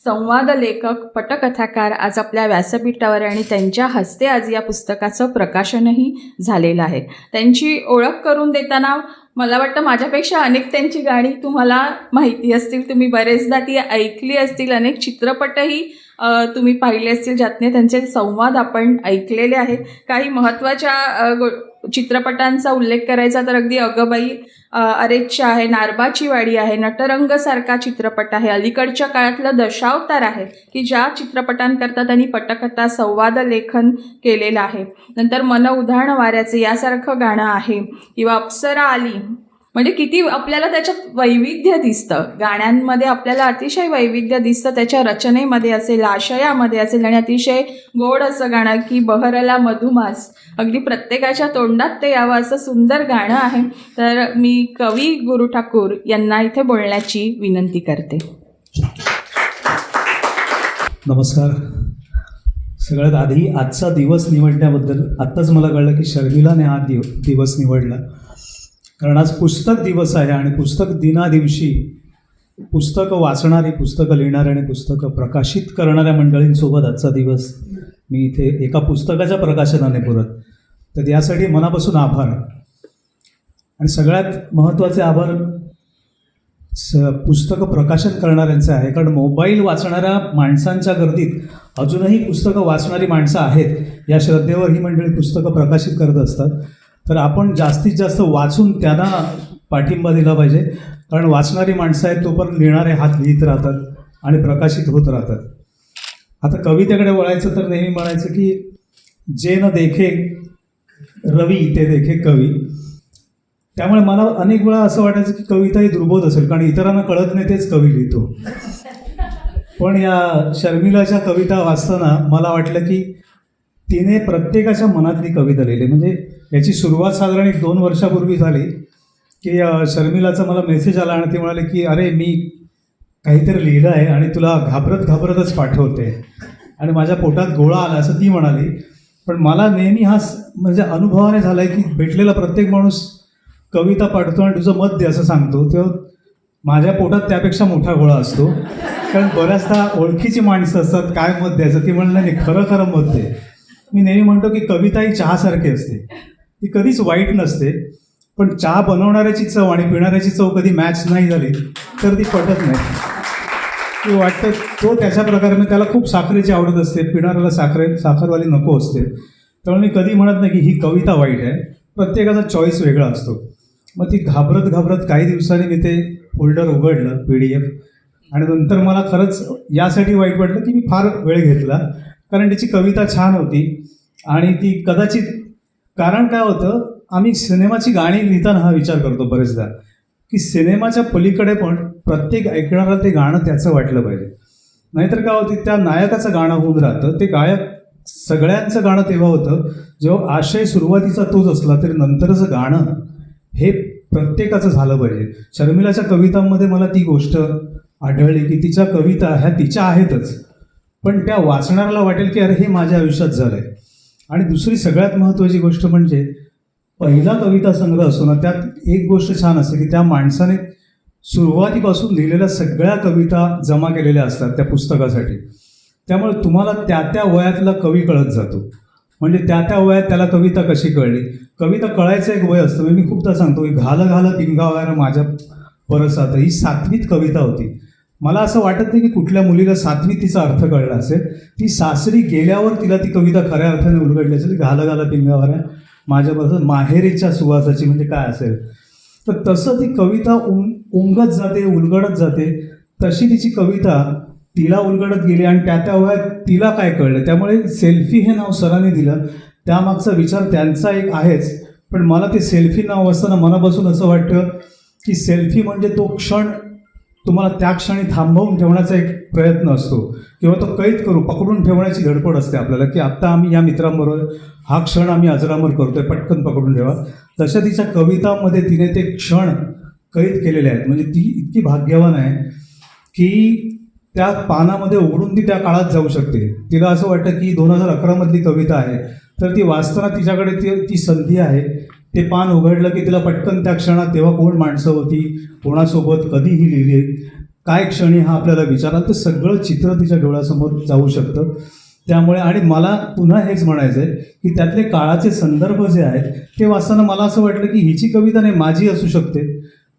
S1: संवाद लेखक, पटकथाकार आज आपल्या व्यासपीठावर आणि त्यांच्या हस्ते आज या पुस्तकाचं प्रकाशनही झालेलं आहे. त्यांची ओळख करून देताना मला वाटतं माझ्यापेक्षा अनेक त्यांची गाणी तुम्हाला माहिती असतील, तुम्ही बरेचदा ती ऐकली असतील, अनेक चित्रपटही तुम्ही पाहिले असतील ज्यातने त्यांचे संवाद आपण ऐकलेले आहेत. काही महत्त्वाच्या चित्रपटांचा उल्लेख करायचा तर अगदी अगबाई, अरेच्चा आहे, नारबाची वाडी आहे, नटरंगसारखा चित्रपट आहे, अलीकडच्या काळातलं दशावतार आहे की ज्या चित्रपटांकरता त्यांनी पटकथा, संवाद लेखन केलेलं आहे. नंतर मन उधाण वाऱ्याचे यासारखं गाणं आहे किंवा अप्सरा आली, म्हणजे किती आपल्याला त्याच्यात वैविध्य दिसतं. गाण्यांमध्ये आपल्याला अतिशय वैविध्य दिसतं, त्याच्या रचनेमध्ये असेल, आशयामध्ये असेल, आणि अतिशय गोड असं गाणं की बहरला मधुमास, अगदी प्रत्येकाच्या तोंडात ते यावं असं सुंदर गाणं आहे. तर मी कवी गुरु ठाकूर यांना इथे बोलण्याची विनंती करते.
S4: नमस्कार. सगळ्यात आधी आजचा दिवस निवडण्याबद्दल आत्ताच मला कळलं की शर्मिलाने हा दिवस निवडला, कारण आज पुस्तक दिवस आहे आणि पुस्तक दिनादिवशी पुस्तकं वाचणारी, पुस्तकं लिहिणारी आणि पुस्तकं प्रकाशित करणाऱ्या मंडळींसोबत आजचा दिवस मी इथे एका पुस्तकाच्या प्रकाशनाने पुरत. तर यासाठी मनापासून आभार. आणि सगळ्यात महत्त्वाचे आभार पुस्तकं प्रकाशन करणाऱ्यांचे आहे, कारण मोबाईल वाचणाऱ्या माणसांच्या गर्दीत अजूनही पुस्तकं वाचणारी माणसं आहेत. या श्रद्धेवर ही मंडळी पुस्तकं प्रकाशित करत असतात. तर आपण जास्तीत जास्त वाचून त्यांना पाठिंबा दिला पाहिजे, कारण वाचणारी माणसं आहेत तोपर्यंत लिहिणारे हात लिहित राहतात आणि प्रकाशित होत राहतात. आता कवितेकडे वळायचं तर नेहमी म्हणायचं की जे न देखे रवी ते देखे कवी. त्यामुळे मला अनेक वेळा असं वाटायचं की कविता ही दुर्बोध असेल, कारण इतरांना कळत नाही तेच कवी लिहितो. पण या शर्मिलाच्या कविता वाचताना मला वाटलं की तिने प्रत्येकाच्या मनातली कविता लिहिली. म्हणजे याची सुरुवात साधारण 1-2 वर्षापूर्वी झाली की शर्मिलाचा मला मेसेज आला आणि ते म्हणाले की अरे मी काहीतरी लिहिलं आहे आणि तुला घाबरतच पाठवते, आणि माझ्या पोटात गोळा आला असं ती म्हणाली. पण मला नेहमी हा म्हणजे अनुभवाने झाला आहे की भेटलेला प्रत्येक माणूस कविता पाठवतो आणि तुझं मत दे असं सांगतो, तेव्हा माझ्या पोटात त्यापेक्षा मोठा गोळा असतो. कारण बऱ्याचदा ओळखीची माणसं असतात, काय मत द्यायचं, ती म्हणलं नाही खरं मत दे. मी नेहमी म्हणतो की कविता ही चहासारखी असते, ती कधीच वाईट नसते, पण चहा बनवणाऱ्याची चव आणि पिणाऱ्याची चव कधी मॅच नाही झाली तर ती पटत नाही. ती वाटतं तो त्याच्या प्रकारे त्याला खूप साखरेची आवडत असते, पिणाऱ्याला साखरवाली नको असते. त्यामुळे मी कधी म्हणत नाही की ही कविता वाईट आहे, प्रत्येकाचा चॉईस वेगळा असतो. मग ती घाबरत काही दिवसांनी मी ते फोल्डर उघडलं PDF, आणि नंतर मला खरंच यासाठी वाईट वाटलं की मी फार वेळ घेतला, कारण त्याची कविता छान होती. आणि ती कदाचित, कारण काय होतं, आम्ही सिनेमाची गाणी लिहिताना हा विचार करतो बरेचदा की सिनेमाच्या पलीकडे पण प्रत्येक ऐकणारा ते गाणं त्याचं वाटलं पाहिजे. नाहीतर काय होतं, त्या नायकाचं गाणं होऊन राहतं. ते गायक सगळ्यांचं गाणं तेव्हा होतं जेव्हा आशय सुरुवातीचा तोच असला तरी नंतरचं गाणं हे प्रत्येकाचं झालं पाहिजे. शर्मिलाच्या कवितांमध्ये मला ती गोष्ट आढळली की तिच्या कविता ह्या तिच्या आहेतच, पण त्या वाचणाऱ्याला वाटेल की अरे हे माझ्या आयुष्यात झालं आहे. आणि दुसरी सगळ्यात महत्त्वाची गोष्ट म्हणजे पहिला कविता संग्रह असतो ना, त्यात एक गोष्ट छान असते की त्या माणसाने सुरुवातीपासून लिहिलेल्या सगळ्या कविता जमा केलेल्या असतात त्या पुस्तकासाठी. त्यामुळे तुम्हाला त्या वयातला कवी कळत जातो. म्हणजे त्या वयात त्याला कविता कशी कळली. कविता कळायचं एक वय असतं. मी खूपदा सांगतो की घाल पिंगावायला माझ्या परसात, ही 7वीत कविता होती. मला असं वाटत नाही की कुठल्या मुलीला 7वीत तिचा अर्थ कळला असेल. ती सासरी गेल्यावर तिला ती कविता खऱ्या अर्थाने उलगडली असेल. घाल पिंगावायला माझ्या परसात माहेरीच्या सुवासाची म्हणजे काय असेल. तर तसं ती कविता उमगत जाते, उलगडत जाते. तशी तिची कविता तिला उलगडत गेली आणि त्या वयात तिला काय कळलं. त्यामुळे सेल्फी हे नाव सरांनी दिलं, त्यामागचा विचार त्यांचा एक आहेच. पण मला ते सेल्फी नाव असताना मनापासून असं वाटतं की सेल्फी म्हणजे तो क्षण तुम्हाला त्या क्षणी थांबवून ठेवण्याचा एक प्रयत्न असतो, किंवा तो कैद पकडून ठेवण्याची धडपड असते आपल्याला की आत्ता आम्ही या मित्रांबरोबर हा क्षण आम्ही अजरामर करतोय, पटकन पकडून ठेवा. तशा तिच्या कवितांमध्ये तिने ते क्षण कैद केलेले आहेत. म्हणजे ती इतकी भाग्यवान आहे की
S8: त्या पानामध्ये उघडून ती त्या काळात जाऊ शकते. तिला असं वाटतं की 2011मधली कविता आहे, तर ती वाचताना तिच्याकडे ती संधी आहे. ते पान उघडलं की तिला पटकन त्या क्षणात तेव्हा कोण माणसं होती, कोणासोबत, कधी ही लिहिली, काय क्षणी हा आपल्याला विचाराल, तर सगळं चित्र तिच्या डोळ्यासमोर जाऊ शकतं. त्यामुळे आणि मला पुन्हा हेच म्हणायचं आहे की त्यातले काळाचे संदर्भ जे आहेत ते वाचताना मला असं वाटलं की हिची कविता नाही माझी असू शकते.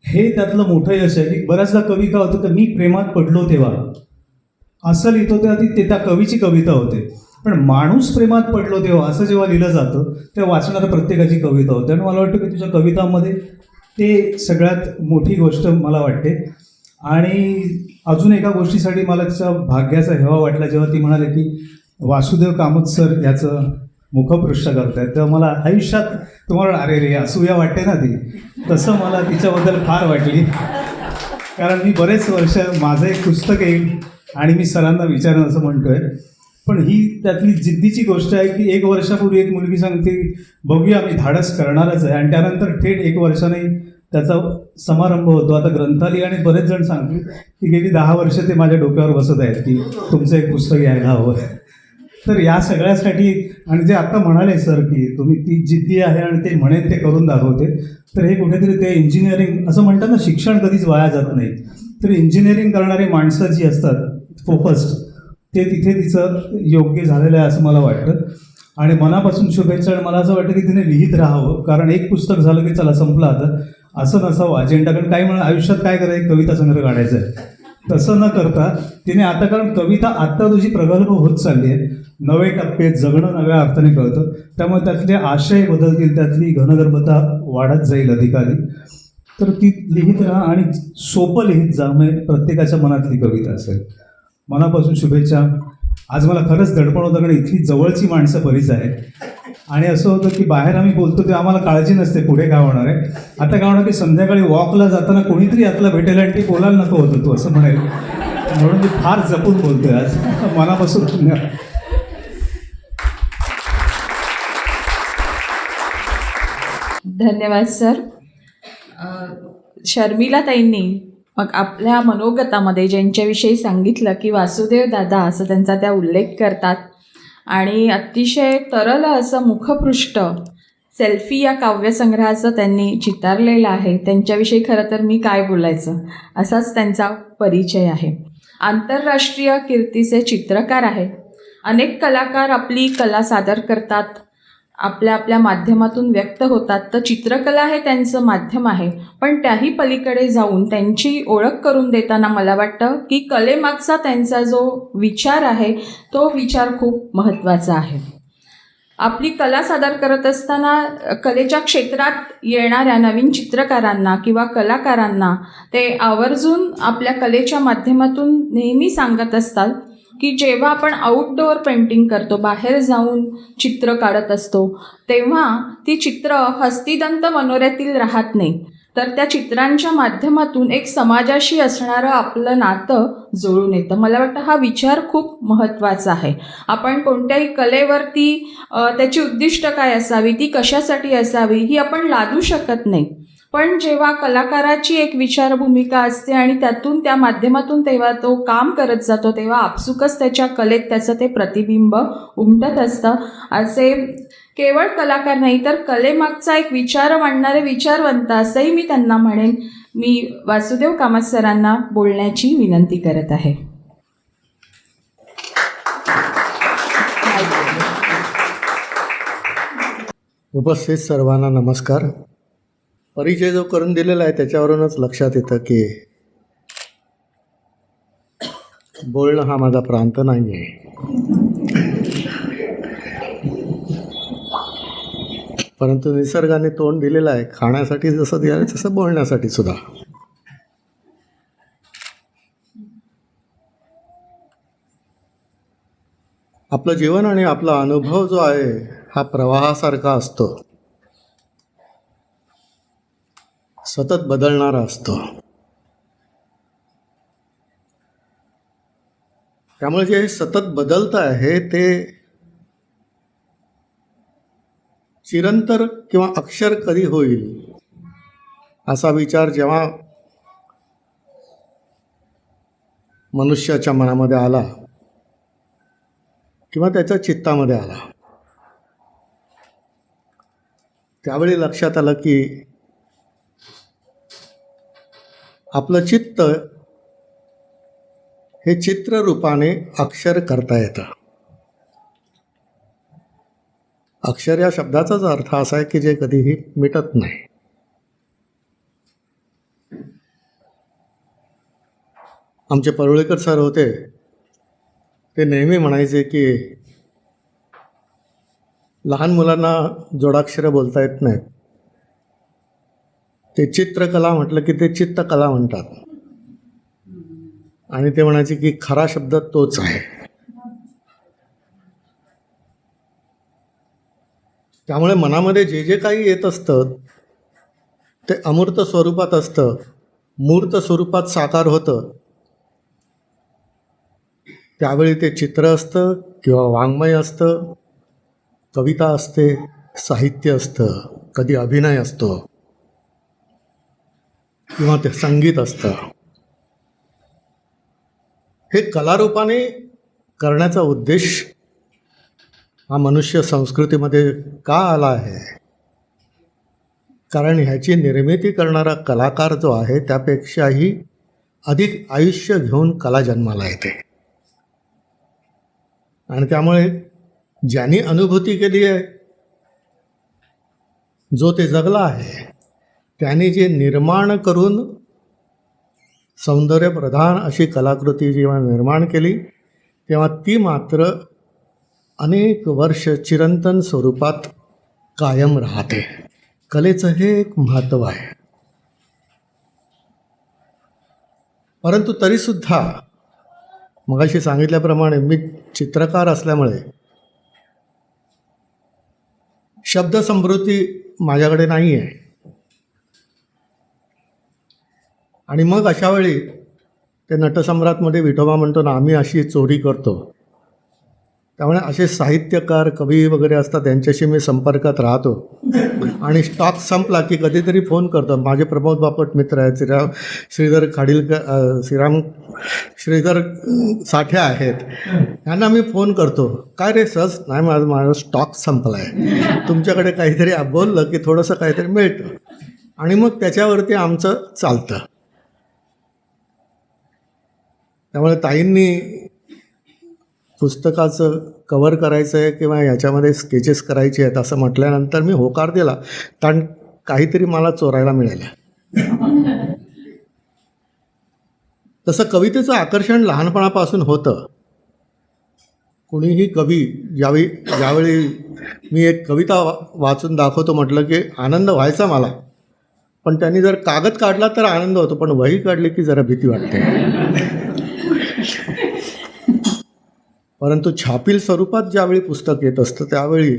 S8: हे त्यातलं मोठं यश आहे की बऱ्याचदा कवी काय होतं तर मी प्रेमात पडलो तेव्हा असं लिहितो तेव्हा ते त्या कवीची कविता होते, पण माणूस प्रेमात पडलो तेव्हा असं जेव्हा लिहिलं जातं तेव्हा वाचणाऱ्या प्रत्येकाची कविता होते. आणि मला वाटतं की तुझ्या कवितांमध्ये ते सगळ्यात मोठी गोष्ट मला वाटते. आणि अजून एका गोष्टीसाठी मला तिच्या भाग्याचा हेवा वाटला जेव्हा ती म्हणाले की वासुदेव कामत सर याचं मुखपृष्ठ करतायत, तेव्हा मला आयुष्यात तुम्हाला अरे रे असूया वाटते ना ती, तसं मला तिच्याबद्दल फार वाटली. कारण मी बरेच वर्ष माझं एक पुस्तक येईल आणि मी सरांना विचारेन असं म्हणतो आहे, पण ही त्यातली जिद्दीची गोष्ट आहे की 1 वर्षापूर्वी एक मुलगी सांगते बघूया मी धाडस करणारच आहे, आणि त्यानंतर थेट 1 वर्षाने त्याचा समारंभ होतो. आता ग्रंथालय आणि बरेच जण सांगतील की गेली 10 वर्ष ते माझ्या डोक्यावर बसत आहेत की तुमचं एक पुस्तक यायला हवं. तर या सगळ्यासाठी आणि जे आता म्हणाले सर की तुम्ही ती जिद्दी आहे आणि ते म्हणेन ते करून दाखवते, तर हे कुठेतरी ते इंजिनिअरिंग असं म्हणतात ना, शिक्षण कधीच वाया जात नाही, तर इंजिनिअरिंग करणारी माणसं जी असतात फोकस्ड, ते तिथे तिचं योग्य झालेलं आहे असं मला वाटतं. आणि मनापासून शुभेच्छा. आणि मला असं वाटतं की तिने लिहित राहावं, कारण एक पुस्तक झालं की चला संपलं आता असं नसावं अजेंडा. कारण काही म्हणा आयुष्यात काय करायचं, कविता संग्रह काढायचा आहे, तसं न करता तिने आता, कारण कविता आत्ता तुझी प्रगल्भ होत चालली आहे, नवे टप्पे जगणं नव्या अर्थाने कळतं, त्यामुळे त्यातले आशय बदलतील, त्यातली घनगर्भता वाढत जाईल अधिकाधिक. तर ती लिहित राहा आणि सोपं लिहित जा, म्हणजे प्रत्येकाच्या मनातली कविता असेल. मनापासून शुभेच्छा. आज मला खरंच दडपण होतं कारण इथली जवळची माणसं बरीच आहेत आणि असं होतं की बाहेर आम्ही बोलतो ते आम्हाला काळजी नसते पुढे काय होणार आहे. आता काय होणार की संध्याकाळी वॉकला जाताना कोणीतरी यातला भेटेल आणि ते बोलायला नको होतं तू असं म्हणेल, म्हणून मी फार जपून बोलतोय आज. मनापासून धन्यवाद.
S1: धन्यवाद सर. शर्मिलाताईंनी मग आपल्या मनोगतामध्ये ज्यांच्याविषयी सांगितलं की वासुदेव दादा असं त्यांचा त्या उल्लेख करतात आणि अतिशय तरल असं मुखपृष्ठ सेल्फी या काव्यसंग्रहाचं त्यांनी चितारलेलं आहे. त्यांच्याविषयी खरं तर मी काय बोलायचं, असाच त्यांचा परिचय आहे. आंतरराष्ट्रीय कीर्तीचे चित्रकार आहे. अनेक कलाकार आपली कला सादर करतात, आपल्या आपल्या माध्यमातून व्यक्त होतात, तर चित्रकला हे त्यांचं माध्यम आहे. पण त्याही पलीकडे जाऊन त्यांची ओळख करून देताना मला वाटतं की कलेमागचा त्यांचा जो विचार आहे तो विचार खूप महत्त्वाचा आहे. आपली कला सादर करत असताना कलेच्या क्षेत्रात येणाऱ्या नवीन चित्रकारांना किंवा कलाकारांना ते आवर्जून आपल्या कलेच्या माध्यमातून नेहमी सांगत असतात की जेव्हा आपण आउटडोअर पेंटिंग करतो, बाहेर जाऊन चित्र काढत असतो, तेव्हा ती चित्र हस्तिदंत मनोऱ्यातील राहत नाही, तर त्या चित्रांच्या माध्यमातून एक समाजाशी असणारं आपलं नातं जुळून येतं. मला वाटतं हा विचार खूप महत्त्वाचा आहे. आपण कोणत्याही कलेवरती त्याची उद्दिष्ट काय असावी, ती कशासाठी असावी, ही आपण लादू शकत नाही. पण जेव्हा कलाकाराची एक विचार भूमिका असते आणि त्यातून त्या माध्यमातून तेव्हा तो काम करत जातो, तेव्हा आपसुकच त्याच्या कलेत त्याचं ते प्रतिबिंब उमटत असतं. असे केवळ कलाकार नाही तर कलेमागचा एक विचार मांडणारे विचारवंत असंही मी त्यांना म्हणेन. मी वासुदेव कामत सरांना बोलण्याची विनंती करत आहे.
S9: उपस्थित सर्वांना नमस्कार. परिचय जो करून दिलेला आहे त्याच्यावरूनच लक्षात येतं की बोलणं हा माझा प्रांत नाही आहे, परंतु निसर्गाने तोंड दिलेलं आहे खाण्यासाठी जसं दिलं आहे तसं बोलण्यासाठी सुद्धा. आपलं जीवन आणि आपला अनुभव जो आहे हा प्रवाहासारखा असतो, सतत बदलणारा असतो. त्यामुळे जे सतत बदलत आहे ते चिरंतर किंवा अक्षर कधी होईल असा विचार जेव्हा मनुष्याच्या मनामध्ये आला किंवा त्याच्या चित्तामध्ये आला, त्यावेळी लक्षात आलं की आपलं चित्त हे चित्ररूपाने अक्षर करता येतं. अक्षर या शब्दाचाच अर्थ असा आहे की जे कधीही मिटत नाही. आमचे परुळेकर सर होते, ते नेहमी म्हणायचे की लहान मुलांना जोडाक्षरं बोलता येत नाहीत, ते चित्रकला म्हटलं की ते चित्तकला म्हणतात. आणि ते म्हणायचे की खरा शब्द तोच आहे. त्यामुळे मनामध्ये जे जे काही येत असतं ते अमूर्त स्वरूपात असतं, मूर्त स्वरूपात साकार होतं. त्यावेळी ते चित्र असतं किंवा वाङ्मय असतं, कविता असते, साहित्य असतं, कधी अभिनय असतो किंवा ते संगीत असतं. हे कलारूपाने करण्याचा उद्देश हा मनुष्य संस्कृतीमध्ये का आला आहे? कारण ह्याची निर्मिती करणारा कलाकार जो आहे त्यापेक्षाही अधिक आयुष्य घेऊन कला जन्माला येते. आणि त्यामुळे ज्यांनी अनुभूती केली आहे, जो ते जगला आहे, त्यांनी जे निर्माण करून सौंदर्यप्रधान अशी कलाकृती जेव्हा निर्माण केली तेव्हा ती मात्र अनेक वर्ष चिरंतन स्वरूपात कायम राहते. कलेचं हे एक महत्त्व आहे. परंतु तरीसुद्धा मगाशी सांगितल्याप्रमाणे मी चित्रकार असल्यामुळे शब्दसमृद्धी माझ्याकडे नाही आहे. आणि मग अशा वेळी ते नटसम्राटमध्ये विठोबा म्हणतो ना, आम्ही अशी चोरी करतो. त्यामुळे असे साहित्यकार, कवी वगैरे असतात, त्यांच्याशी मी संपर्कात राहतो. आणि स्टॉक संपला की कधीतरी फोन करतो. माझे प्रमोद बापट मित्र आहेत, श्रीधर साठे आहेत, यांना मी फोन करतो. काय रे सहज नाही, माझा स्टॉक संपला आहे, तुमच्याकडे काहीतरी बोललं की थोडंसं काहीतरी मिळतं. आणि मग त्याच्यावरती आमचं चालतं. त्यामुळे ताईंनी पुस्तकाचं कव्हर करायचं आहे किंवा याच्यामध्ये स्केचेस करायचे आहेत असं म्हटल्यानंतर मी होकार दिला, कारण काहीतरी मला चोरायला मिळालं. तसं कवितेचं आकर्षण लहानपणापासून होतं. कुणीही कवी ज्यावेळी मी एक कविता वाचून दाखवतो म्हटलं की आनंद व्हायचा मला, पण त्यांनी जर कागद काढला तर आनंद होतो, पण वही काढली की जरा भीती वाटते. परंतु छापील स्वरूपात ज्यावेळी पुस्तक येत असतं त्यावेळी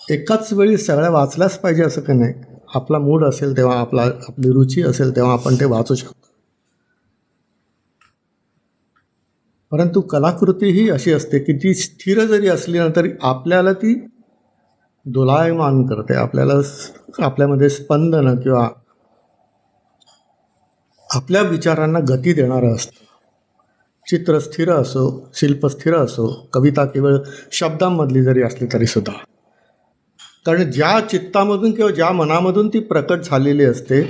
S9: एकाच वेळी सगळ्या वाचल्याच पाहिजे असं काही नाही. आपला मूड असेल तेव्हा, आपली रुची असेल तेव्हा आपण ते वाचू शकतो. परंतु कलाकृती ही अशी असते की ती स्थिर जरी असली ना तरी आपल्याला ती दोलायमान करते. आपल्यामध्ये स्पंदनं किंवा आपल्या विचारांना गती देणारं असतं. चित्र स्थिर असो, शिल्प स्थिर असो, कविता केवळ शब्दांमधली जरी असली तरीसुद्धा, कारण ज्या चित्तामधून किंवा ज्या मनामधून ती प्रकट झालेली असते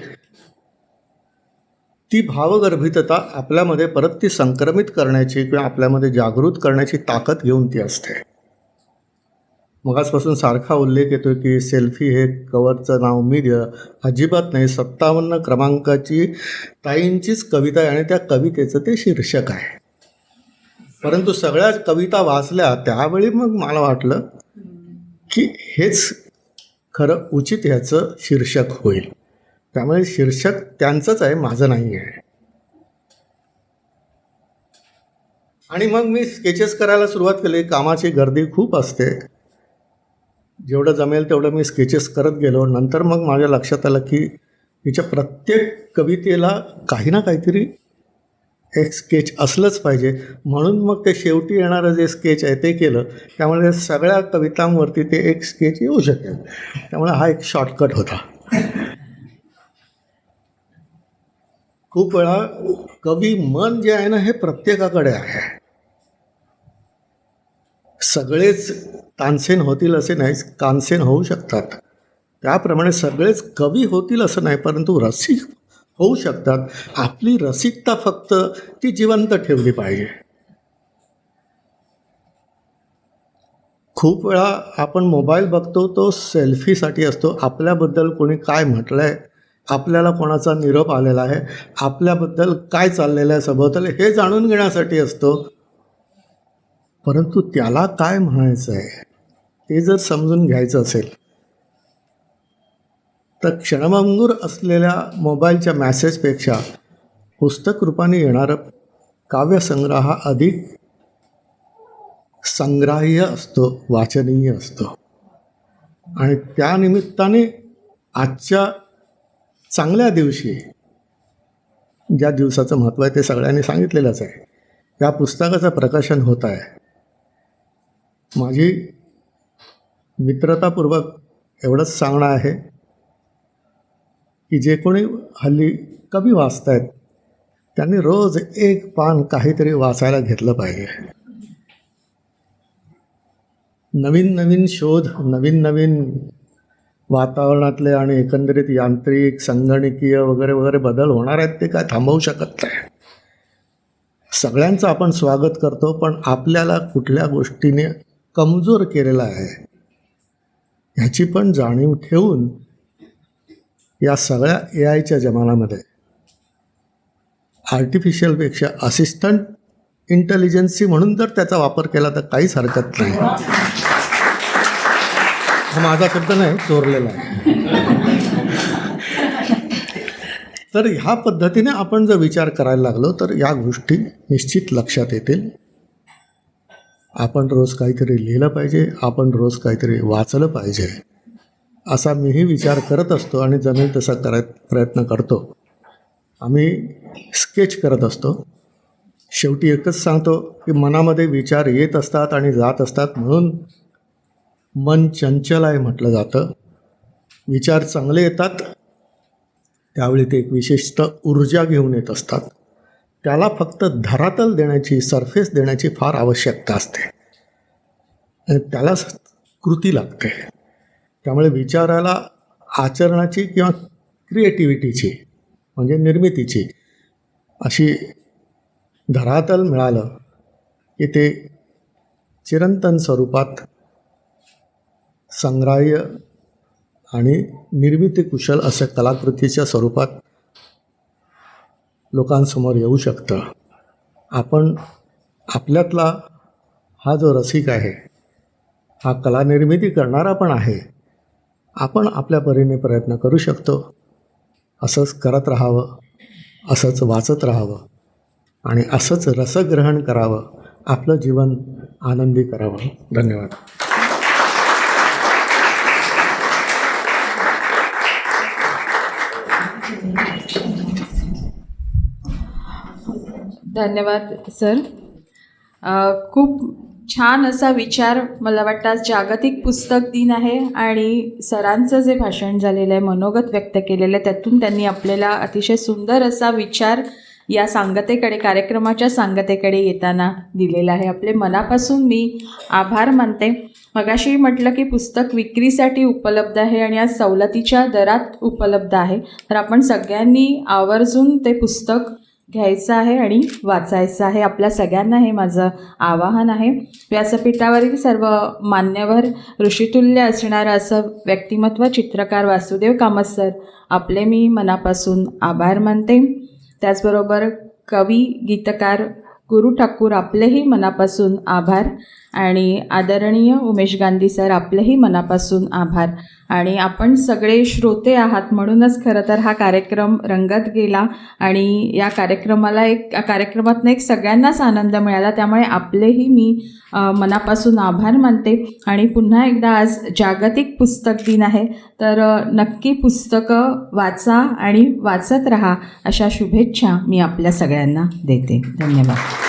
S9: ती भावगर्भितता आपल्यामध्ये परत ती संक्रमित करण्याची किंवा आपल्यामध्ये जागृत करण्याची ताकद घेऊन ती असते. मगाचपासून सारखा उल्लेख येतो की सेल्फी हे कवरचं नाव मी अजिबात नाही. 57 क्रमांकाची ताईंचीच कविता आहे आणि त्या कवितेचं ते शीर्षक आहे. परंतु सगळ्या कविता वाचल्या त्यावेळी मग मला वाटलं की हेच खरं उचित ह्याचं शीर्षक होईल. त्यामुळे शीर्षक त्यांचंच आहे, माझं नाही आहे. आणि मग मी स्केचेस करायला सुरुवात केली. कामाची गर्दी खूप असते, जेवढं जमेल तेवढं मी स्केचेस करत गेलो. नंतर मग माझ्या लक्षात आलं की हिच्या प्रत्येक कवितेला काही ना काहीतरी एक स्केच असलंच पाहिजे. म्हणून मग ते शेवटी येणारं जे स्केच आहे ते केलं. त्यामुळे सगळ्या कवितांवरती ते एक स्केच येऊ शकेल. त्यामुळे हा एक शॉर्टकट होता. खूप वेळा कवी मन जे आहे ना हे प्रत्येकाकडे आहे. सगळेच तानसेन होतील असे नाही, कानसेन होऊ शकतात. त्याप्रमाणे सगळेच कवी होतील असं नाही, परंतु रसिक होऊ शकतात. आपली रसिकता फक्त ती जिवंत ठेवली पाहिजे. खूप वेळा आपण मोबाईल बघतो तो सेल्फीसाठी असतो. आपल्याबद्दल कोणी काय म्हटलं आहे, आपल्याला कोणाचा निरोप आलेला आहे, आपल्याबद्दल काय चाललेलं आहे सभोवताली हे जाणून घेण्यासाठी असतो. परंतु त्याला काय म्हणायचं आहे ते जर समजून घ्यायचं असेल तर क्षणभंगूर असलेल्या मोबाईलच्या मॅसेजपेक्षा पुस्तक रूपाने येणारं काव्यसंग्रह हा अधिक संग्राह्य असतो, वाचनीय असतो. आणि त्यानिमित्ताने आजच्या चांगल्या दिवशी, ज्या दिवसाचं महत्त्व आहे ते सगळ्यांनी सांगितलेलंच आहे, या पुस्तकाचं प्रकाशन होत आहे. माझी मित्रतापूर्वक एवढंच सांगणं आहे की जे कोणी हल्ली कवी वाचत आहेत त्यांनी रोज एक पान काहीतरी वाचायला घेतलं पाहिजे. नवीन नवीन शोध, नवीन नवीन वातावरणातले आणि एकंदरीत यांत्रिक, संगणकीय वगैरे वगैरे बदल होणार आहेत ते काय थांबवू शकत नाही. सगळ्यांचं आपण स्वागत करतो, पण आपल्याला कुठल्या गोष्टीने कमजोर केलेला आहे ह्याची पण जाणीव ठेवून या सगळ्या AIच्या जमान्यामध्ये आर्टिफिशियलपेक्षा असिस्टंट इंटेलिजन्सी म्हणून जर त्याचा वापर केला तर काहीच हरकत नाही. हा माझा शब्द नाही, चोरलेला आहे. तर ह्या पद्धतीने आपण जर विचार करायला लागलो तर या गोष्टी निश्चित लक्षात येतील. आपण रोज काहीतरी लिहिलं पाहिजे, आपण रोज काहीतरी वाचलं पाहिजे असा मीही विचार करत असतो आणि जमेल तसा प्रयत्न करतो. आम्ही स्केच करत असतो. शेवटी एकच सांगतो की मनामध्ये विचार येत असतात आणि जात असतात, म्हणून मन चंचल आहे म्हटलं जातं. विचार चांगले येतात त्यावेळी ते एक विशिष्ट ऊर्जा घेऊन येत असतात. त्याला फक्त धरातल देण्याची, सरफेस देण्याची फार आवश्यकता असते आणि त्याला कृती लागते. त्यामुळे विचाराला आचरणाची किंवा क्रिएटिव्हिटीची म्हणजे निर्मितीची अशी धरातल मिळालं की ते चिरंतन स्वरूपात संग्राह्य आणि निर्मिती कुशल अशा कलाकृतीच्या स्वरूपात लोकांसमोर येऊ शकतं. आपण आपल्यातला हा जो रसिक आहे, हा कलानिर्मिती करणारा पण आहे, आपण आपल्या परीने प्रयत्न करू शकतो. असंच करत राहावं, असंच वाचत राहावं आणि असंच रसग्रहण करावं, आपलं जीवन आनंदी करावं. धन्यवाद.
S1: धन्यवाद सर. खूप छान असा विचार. मला वाटतं आज जागतिक पुस्तक दिन आहे आणि सरांचं जे भाषण झालेलं आहे, मनोगत व्यक्त केलेलं आहे, त्यातून त्यांनी आपल्याला अतिशय सुंदर असा विचार या सांगतेकडे, कार्यक्रमाच्या सांगतेकडे येताना दिलेला आहे. आपले मनापासून मी आभार मानते. मगाशी म्हटलं की पुस्तक विक्रीसाठी उपलब्ध आहे आणि आज सवलतीच्या दरात उपलब्ध आहे. तर आपण सगळ्यांनी आवर्जून ते पुस्तक घ्यायचं आहे आणि वाचायचं आहे. आपल्या सगळ्यांना हे माझं आवाहन आहे. व्यासपीठावरील सर्व मान्यवर, ऋषितुल्य असणारं असं व्यक्तिमत्व चित्रकार वासुदेव कामत सर, आपले मी मनापासून आभार मानते. त्याचबरोबर कवी, गीतकार गुरु ठाकूर, आपलेही मनापासून आभार. आणि आदरणीय उमेश गांधी सर, आपलेही मनापासून आभार. आणि आपण सगळे श्रोते आहात म्हणूनच खरं तर हा कार्यक्रम रंगत गेला आणि या कार्यक्रमातनं एक सगळ्यांनाच आनंद मिळाला. त्यामुळे आपलेही मी मनापासून आभार मानते. आणि पुन्हा एकदा आज जागतिक पुस्तक दिन आहे, तर नक्की पुस्तकं वाचा आणि वाचत राहा अशा शुभेच्छा मी आपल्या सगळ्यांना देते. धन्यवाद.